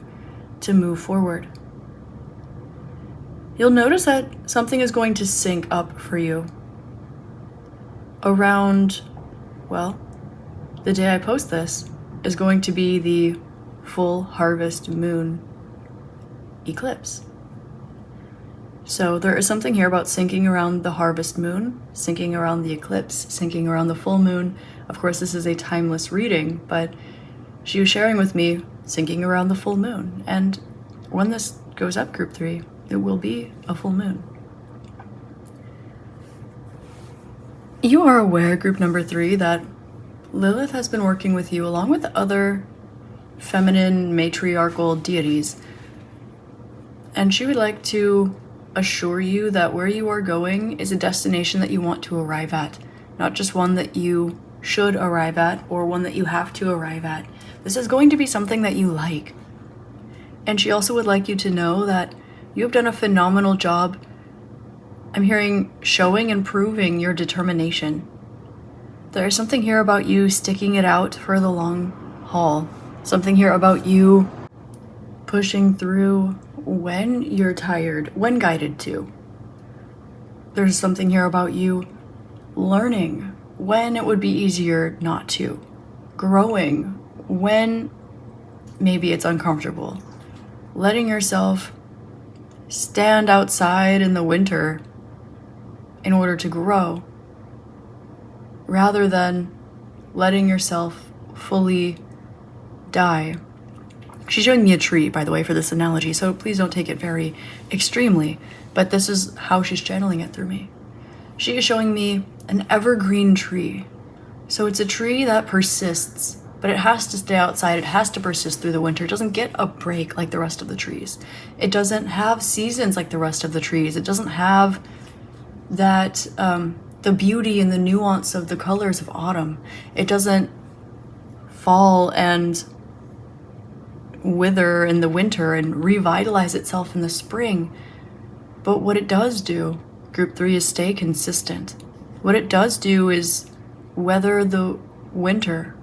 to move forward. You'll notice that something is going to sync up for you around, well, the day I post this is going to be the full harvest moon eclipse. So there is something here about syncing around the harvest moon, syncing around the eclipse, syncing around the full moon. Of course, this is a timeless reading, but she was sharing with me syncing around the full moon. And when this goes up, Group 3, it will be a full moon. You are aware, Group number 3, that Lilith has been working with you along with other feminine matriarchal deities. And she would like to assure you that where you are going is a destination that you want to arrive at, not just one that you should arrive at or one that you have to arrive at. This is going to be something that you like. And she also would like you to know that you have done a phenomenal job, I'm hearing, showing and proving your determination. There is something here about you sticking it out for the long haul. Something here about you pushing through when you're tired, when guided to. There's something here about you learning when it would be easier not to. Growing when maybe it's uncomfortable. Letting yourself stand outside in the winter in order to grow, rather than letting yourself fully die. She's showing me a tree, by the way, for this analogy, so please don't take it very extremely, but this is how she's channeling it through me. She is showing me an evergreen tree. So it's a tree that persists, but it has to stay outside. It has to persist through the winter. It doesn't get a break like the rest of the trees. It doesn't have seasons like the rest of the trees. It doesn't have that, the beauty and the nuance of the colors of autumn. It doesn't fall and wither in the winter and revitalize itself in the spring. But what it does do, Group 3, is stay consistent. What it does do is weather the winter,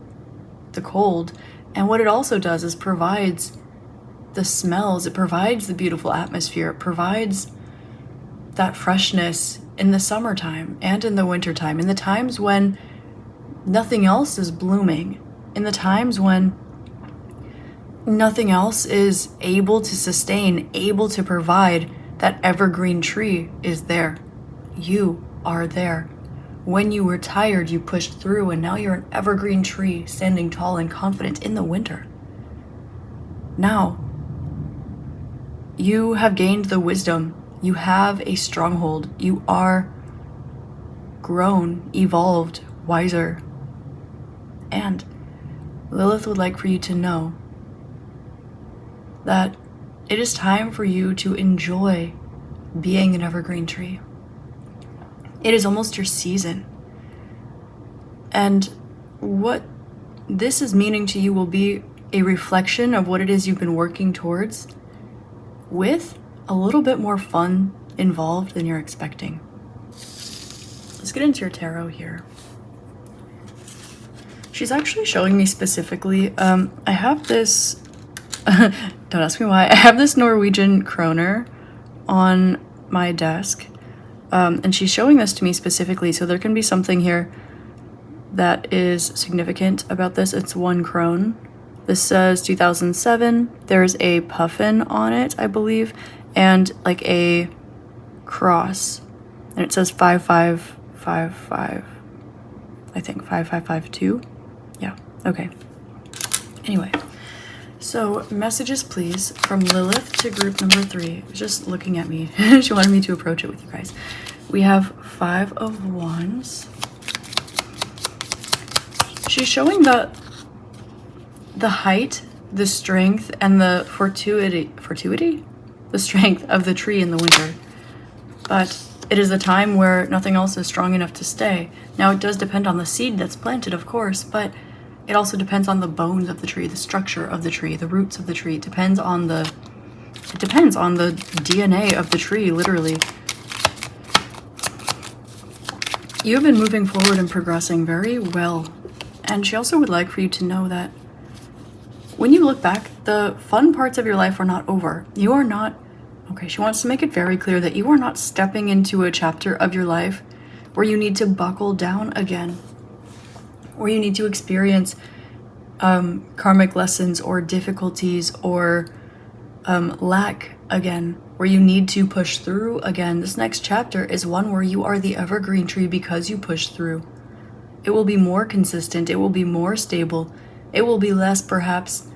the cold, and what it also does is provides the smells, it provides the beautiful atmosphere, it provides that freshness in the summertime and in the wintertime, in the times when nothing else is blooming, in the times when nothing else is able to sustain, able to provide. That evergreen tree is there. You are there. When you were tired, you pushed through, and now you're an evergreen tree standing tall and confident in the winter. Now, you have gained the wisdom. You have a stronghold. You are grown, evolved, wiser. And Lilith would like for you to know that it is time for you to enjoy being an evergreen tree. It is almost your season. And what this is meaning to you will be a reflection of what it is you've been working towards with a little bit more fun involved than you're expecting. Let's get into your tarot here. She's actually showing me specifically, I have this, don't ask me why, I have this Norwegian kroner on my desk, and she's showing this to me specifically, so there can be something here that is significant about this. It's 1 krone. This says 2007. There's a puffin on it, I believe, and like a cross, and it says 5555. I think 5552. Yeah, okay. Anyway, so messages please from Lilith to group number 3. Just looking at me. She wanted me to approach it with you guys. We have 5 of Wands. She's showing the height, the strength, and the fortuity? The strength of the tree in the winter. But it is a time where nothing else is strong enough to stay. Now, it does depend on the seed that's planted, of course, but it also depends on the bones of the tree, the structure of the tree, the roots of the tree. It depends on the DNA of the tree, literally. You've been moving forward and progressing very well. And she also would like for you to know that when you look back, the fun parts of your life are not over. You are not, okay, she wants to make it very clear that you are not stepping into a chapter of your life where you need to buckle down again, where you need to experience karmic lessons or difficulties or lack again, where you need to push through again. This next chapter is one where you are the evergreen tree because you push through. It will be more consistent, it will be more stable, it will be less perhaps,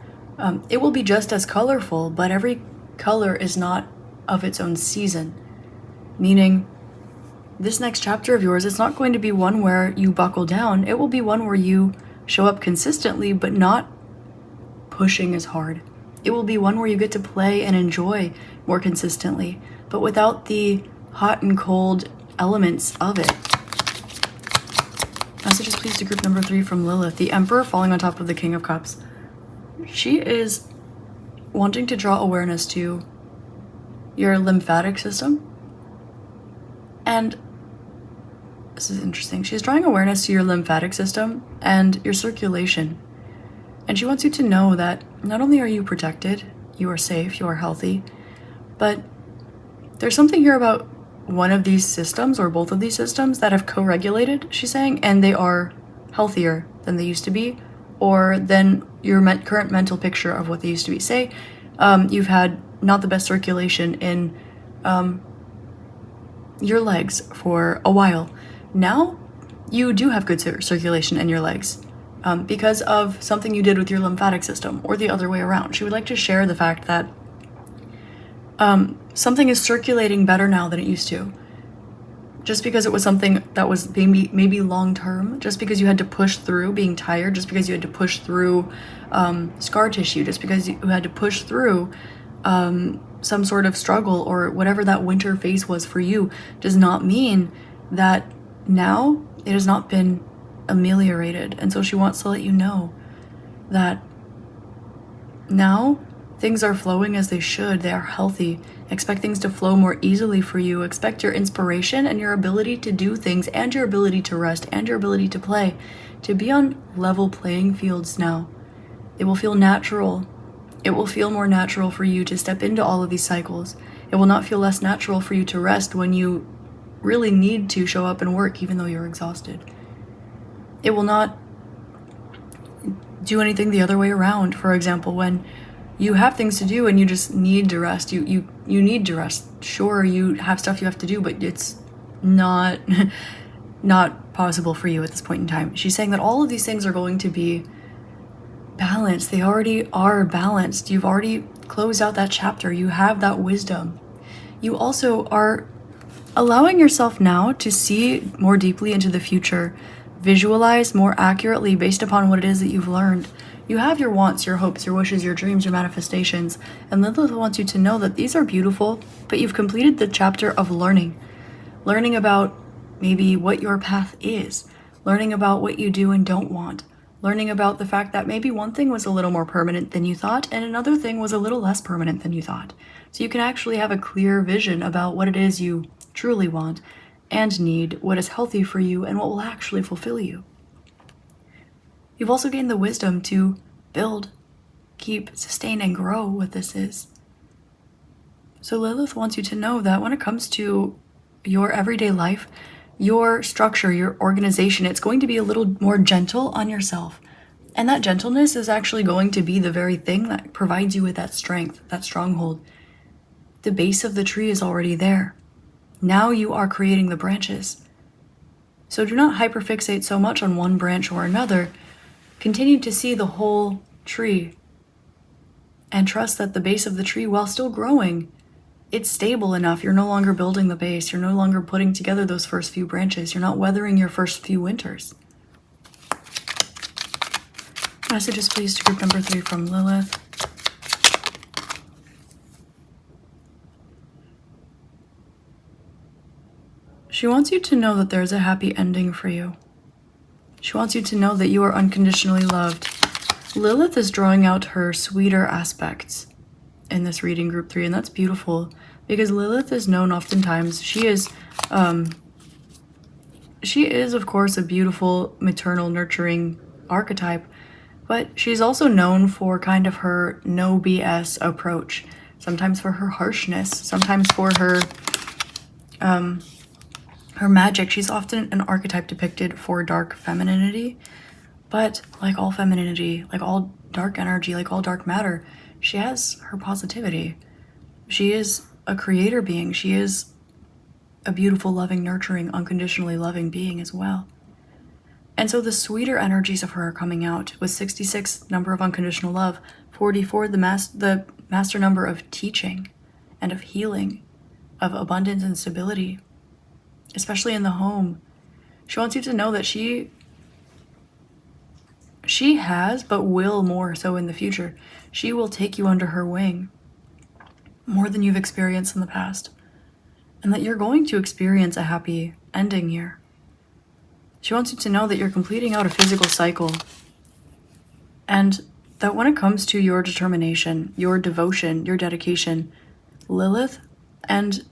it will be just as colorful, but every color is not of its own season. Meaning, this next chapter of yours, it's not going to be one where you buckle down, it will be one where you show up consistently, but not pushing as hard. It will be one where you get to play and enjoy more consistently, but without the hot and cold elements of it. Messages please to group number 3 from Lilith. The Emperor falling on top of the King of Cups. She is wanting to draw awareness to your lymphatic system. And this is interesting. She's drawing awareness to your lymphatic system and your circulation. And she wants you to know that not only are you protected, you are safe, you are healthy, but there's something here about one of these systems or both of these systems that have co-regulated, she's saying, and they are healthier than they used to be, or than your current mental picture of what they used to be. Say you've had not the best circulation in your legs for a while. Now you do have good circulation in your legs because of something you did with your lymphatic system, or the other way around. She would like to share the fact that something is circulating better now than it used to. Just because it was something that was maybe long term, just because you had to push through being tired, just because you had to push through scar tissue, just because you had to push through some sort of struggle or whatever that winter phase was for you, does not mean that now it has not been ameliorated. And so she wants to let you know that now things are flowing as they should. They are healthy. Expect things to flow more easily for you. Expect your inspiration and your ability to do things and your ability to rest and your ability to play to be on level playing fields now. It will feel natural. It will feel more natural for you to step into all of these cycles. It will not feel less natural for you to rest when you really need to show up and work even though you're exhausted. It will not do anything the other way around. For example, when you have things to do and you just need to rest, you need to rest. Sure, you have stuff you have to do, but it's not possible for you at this point in time. She's saying that all of these things are going to be balanced. They already are balanced. You've already closed out that chapter. You have that wisdom. You also are allowing yourself now to see more deeply into the future, visualize more accurately based upon what it is that you've learned. You have your wants, your hopes, your wishes, your dreams, your manifestations, and Lilith wants you to know that these are beautiful, but you've completed the chapter of learning about maybe what your path is, learning about what you do and don't want, learning about the fact that maybe one thing was a little more permanent than you thought, and another thing was a little less permanent than you thought. So you can actually have a clear vision about what it is you truly want and need, what is healthy for you, and what will actually fulfill you. You've also gained the wisdom to build, keep, sustain, and grow what this is. So Lilith wants you to know that when it comes to your everyday life, your structure, your organization, it's going to be a little more gentle on yourself. And that gentleness is actually going to be the very thing that provides you with that strength, that stronghold. The base of the tree is already there. Now you are creating the branches. So do not hyperfixate so much on one branch or another. Continue to see the whole tree and trust that the base of the tree, while still growing, it's stable enough. You're no longer building the base. You're no longer putting together those first few branches. You're not weathering your first few winters. Messages, please, to group number 3 from Lilith. She wants you to know that there's a happy ending for you. She wants you to know that you are unconditionally loved. Lilith is drawing out her sweeter aspects in this reading, group 3, and that's beautiful because Lilith is known oftentimes, she is of course a beautiful maternal nurturing archetype, but she's also known for kind of her no BS approach, sometimes for her harshness, sometimes for her magic. She's often an archetype depicted for dark femininity, but like all femininity, like all dark energy, like all dark matter, she has her positivity. She is a creator being. She is a beautiful, loving, nurturing, unconditionally loving being as well. And so the sweeter energies of her are coming out with 66 number of unconditional love, 44 the master number of teaching and of healing, of abundance and stability, especially in the home. She wants you to know that she has, but will more so in the future. She will take you under her wing more than you've experienced in the past, and that you're going to experience a happy ending here. She wants you to know that you're completing out a physical cycle, and that when it comes to your determination, your devotion, your dedication, Lilith and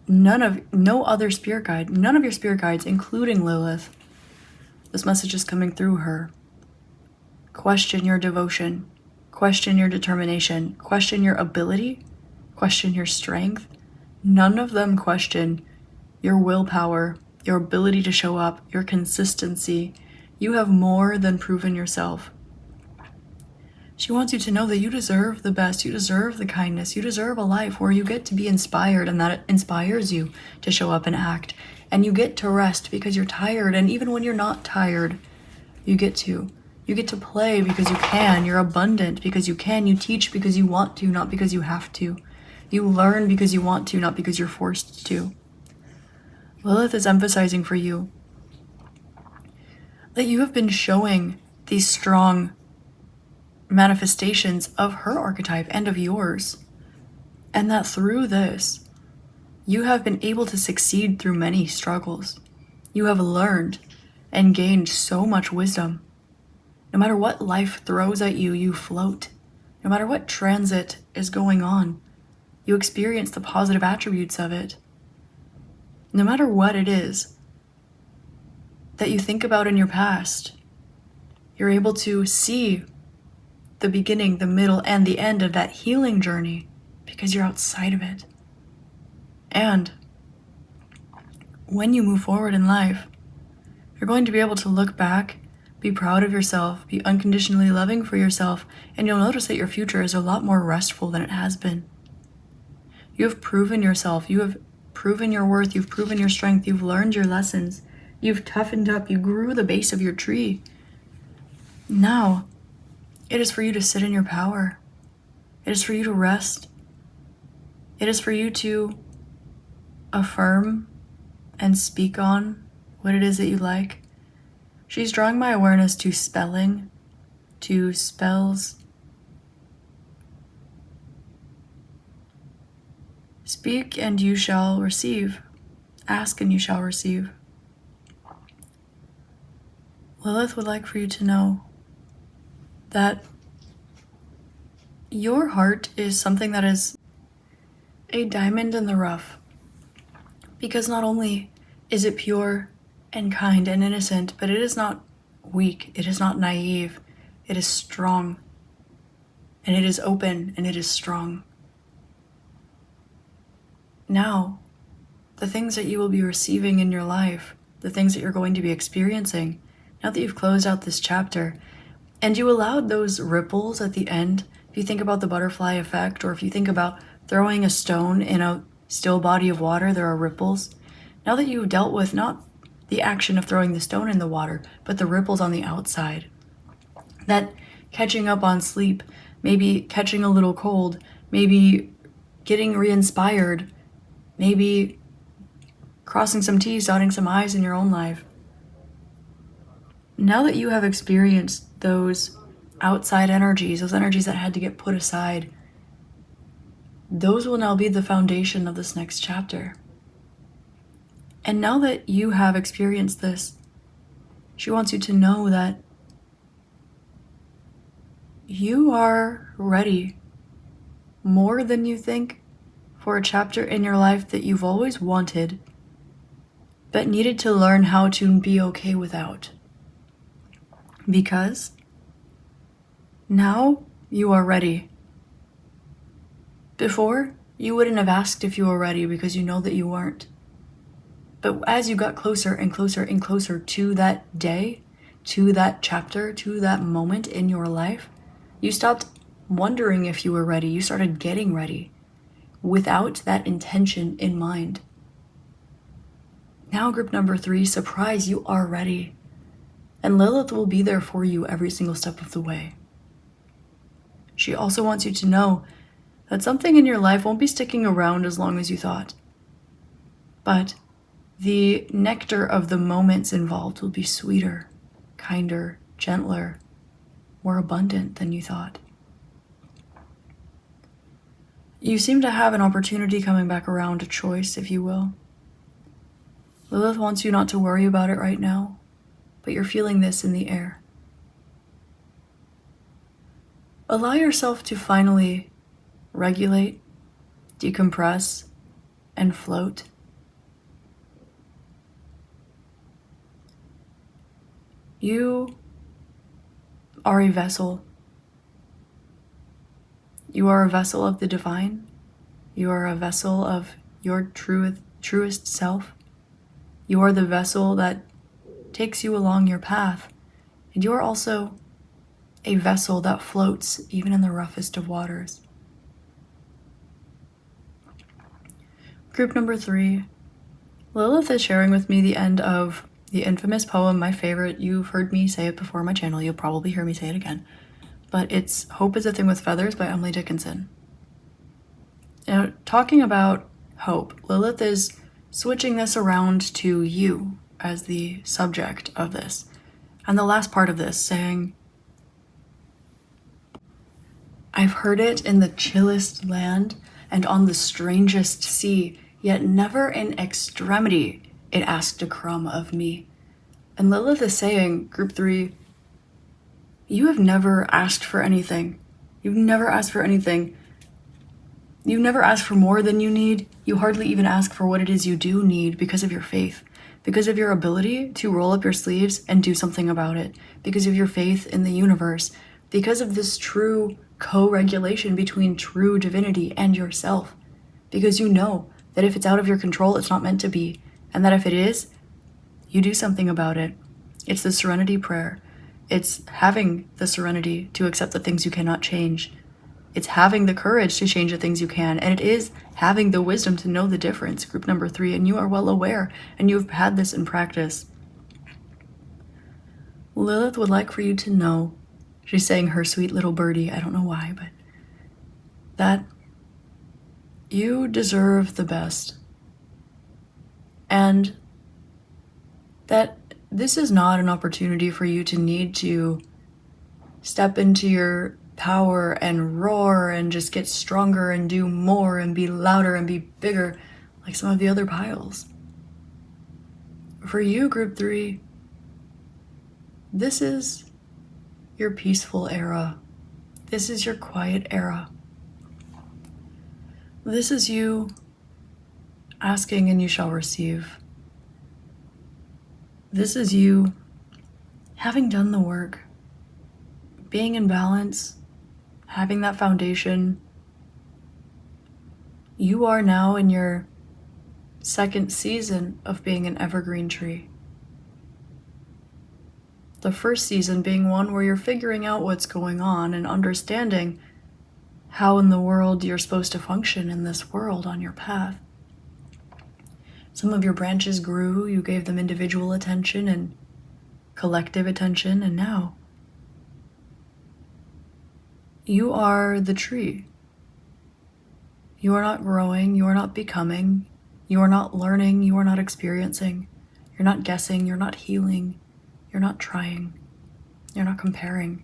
none of your spirit guides, including Lilith, this message is coming through her. Question your devotion, question your determination, question your ability, question your strength. None of them question your willpower, your ability to show up, your consistency. You have more than proven yourself. She wants you to know that you deserve the best, you deserve the kindness, you deserve a life where you get to be inspired and that it inspires you to show up and act. And you get to rest because you're tired, and even when you're not tired, you get to play because you can, you're abundant because you can, you teach because you want to, not because you have to. You learn because you want to, not because you're forced to. Lilith is emphasizing for you that you have been showing these strong manifestations of her archetype and of yours, and that through this, you have been able to succeed through many struggles. You have learned and gained so much wisdom. No matter what life throws at you, you float. No matter what transit is going on, you experience the positive attributes of it. No matter what it is that you think about in your past, you're able to see the beginning, the middle, and the end of that healing journey because you're outside of it. And when you move forward in life, you're going to be able to look back, be proud of yourself, be unconditionally loving for yourself, and you'll notice that your future is a lot more restful than it has been. You have proven yourself, you have proven your worth, you've proven your strength, you've learned your lessons, you've toughened up, you grew the base of your tree. Now, it is for you to sit in your power. It is for you to rest. It is for you to affirm and speak on what it is that you like. She's drawing my awareness to spelling, to spells. Speak and you shall receive. Ask and you shall receive. Lilith would like for you to know that your heart is something that is a diamond in the rough. Because not only is it pure and kind and innocent, but it is not weak, it is not naive, it is strong, and it is open, and it is strong. Now, the things that you will be receiving in your life, the things that you're going to be experiencing, now that you've closed out this chapter, and you allowed those ripples at the end, if you think about the butterfly effect, or if you think about throwing a stone in a still body of water, there are ripples. Now that you've dealt with not the action of throwing the stone in the water, but the ripples on the outside, that catching up on sleep, maybe catching a little cold, maybe getting re-inspired, maybe crossing some T's, dotting some I's in your own life. Now that you have experienced those outside energies, those energies that had to get put aside, those will now be the foundation of this next chapter. And now that you have experienced this, she wants you to know that you are ready, more than you think, for a chapter in your life that you've always wanted, but needed to learn how to be okay without. Because now you are ready. Before, you wouldn't have asked if you were ready because you know that you weren't. But as you got closer and closer and closer to that day, to that chapter, to that moment in your life, you stopped wondering if you were ready. You started getting ready without that intention in mind. Now, group number 3, surprise, you are ready. And Lilith will be there for you every single step of the way. She also wants you to know that something in your life won't be sticking around as long as you thought. But the nectar of the moments involved will be sweeter, kinder, gentler, more abundant than you thought. You seem to have an opportunity coming back around, a choice, if you will. Lilith wants you not to worry about it right now, but you're feeling this in the air. Allow yourself to finally regulate, decompress, and float. You are a vessel. You are a vessel of the divine. You are a vessel of your truest self. You are the vessel that takes you along your path. And you are also a vessel that floats even in the roughest of waters. Group number 3. Lilith is sharing with me the end of the infamous poem, my favorite. You've heard me say it before on my channel. You'll probably hear me say it again. But it's Hope is a Thing with Feathers by Emily Dickinson. Now, talking about hope, Lilith is switching this around to you as the subject of this. And the last part of this saying, I've heard it in the chillest land and on the strangest sea, yet never in extremity it asked a crumb of me. And Lilith is saying, group 3, you have never asked for anything. You've never asked for anything. You've never asked for more than you need. You hardly even ask for what it is you do need because of your faith, because of your ability to roll up your sleeves and do something about it, because of your faith in the universe, because of this true co-regulation between true divinity and yourself, because you know that if it's out of your control, it's not meant to be, and that if it is, you do something about it. It's the serenity prayer. It's having the serenity to accept the things you cannot change. It's having the courage to change the things you can. And it is having the wisdom to know the difference, group number 3. And you are well aware, and you've had this in practice. Lilith would like for you to know, she's saying her sweet little birdie, I don't know why, but that you deserve the best. And that this is not an opportunity for you to need to step into your power and roar and just get stronger and do more and be louder and be bigger like some of the other piles. For you, group 3, this is your peaceful era. This is your quiet era. This is you asking and you shall receive. This is you having done the work, being in balance, having that foundation. You are now in your second season of being an evergreen tree. The first season being one where you're figuring out what's going on and understanding how in the world you're supposed to function in this world on your path. Some of your branches grew, you gave them individual attention and collective attention, and now you are the tree. You are not growing, you are not becoming, you are not learning, you are not experiencing, you're not guessing, you're not healing, you're not trying, you're not comparing.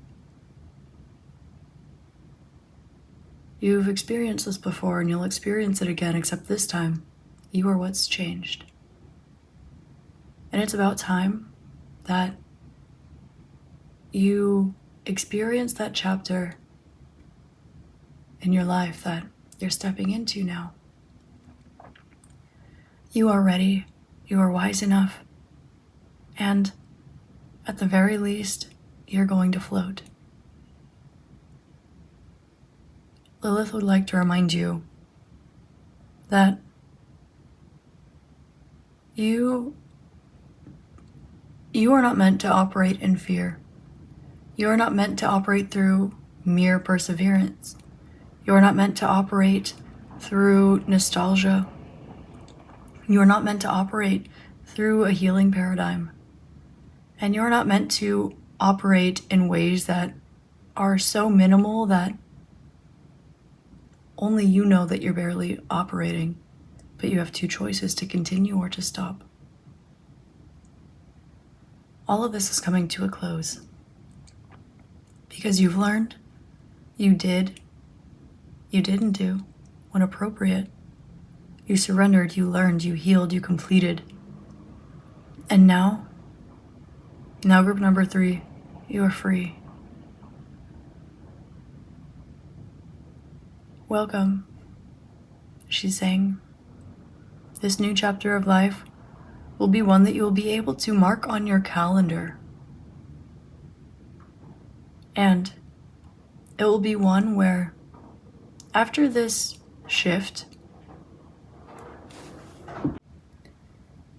You've experienced this before and you'll experience it again, except this time, you are what's changed. And it's about time that you experience that chapter in your life that you're stepping into now. You are ready, you are wise enough, and at the very least, you're going to float. Lilith would like to remind you that you are not meant to operate in fear. You are not meant to operate through mere perseverance. You are not meant to operate through nostalgia. You are not meant to operate through a healing paradigm. And you're not meant to operate in ways that are so minimal that only you know that you're barely operating, but you have two choices: to continue or to stop. All of this is coming to a close because you've learned, you did, you didn't do when appropriate. You surrendered, you learned, you healed, you completed. And now group number 3, you are free. Welcome, she's saying. This new chapter of life will be one that you will be able to mark on your calendar. And it will be one where, after this shift,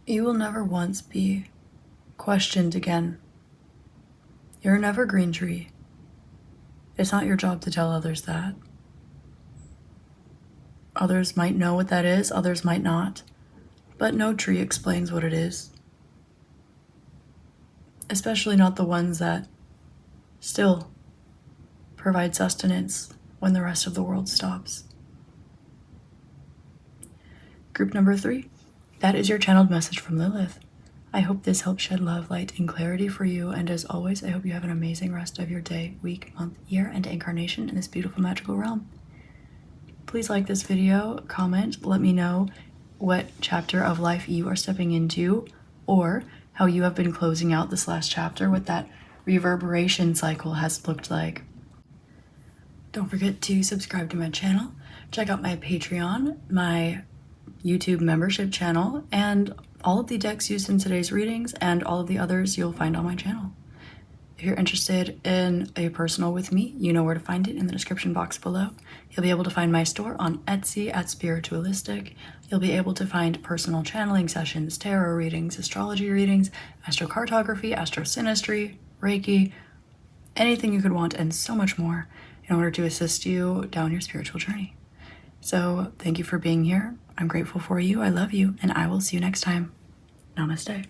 you will never once be questioned again. You're an evergreen tree. It's not your job to tell others that. Others might know what that is, others might not, but no tree explains what it is. Especially not the ones that still provide sustenance when the rest of the world stops. Group number 3, that is your channeled message from Lilith. I hope this helps shed love, light, and clarity for you, and as always, I hope you have an amazing rest of your day, week, month, year, and incarnation in this beautiful magical realm. Please like this video, comment, let me know what chapter of life you are stepping into, or how you have been closing out this last chapter, what that reverberation cycle has looked like. Don't forget to subscribe to my channel, check out my Patreon, my YouTube membership channel, and all of the decks used in today's readings and all of the others you'll find on my channel. If you're interested in a personal with me, you know where to find it in the description box below. You'll be able to find my store on Etsy at Spiritualistic. You'll be able to find personal channeling sessions, tarot readings, astrology readings, astrocartography, astrosynastry, Reiki, anything you could want, and so much more in order to assist you down your spiritual journey. So thank you for being here. I'm grateful for you. I love you, and I will see you next time. Namaste.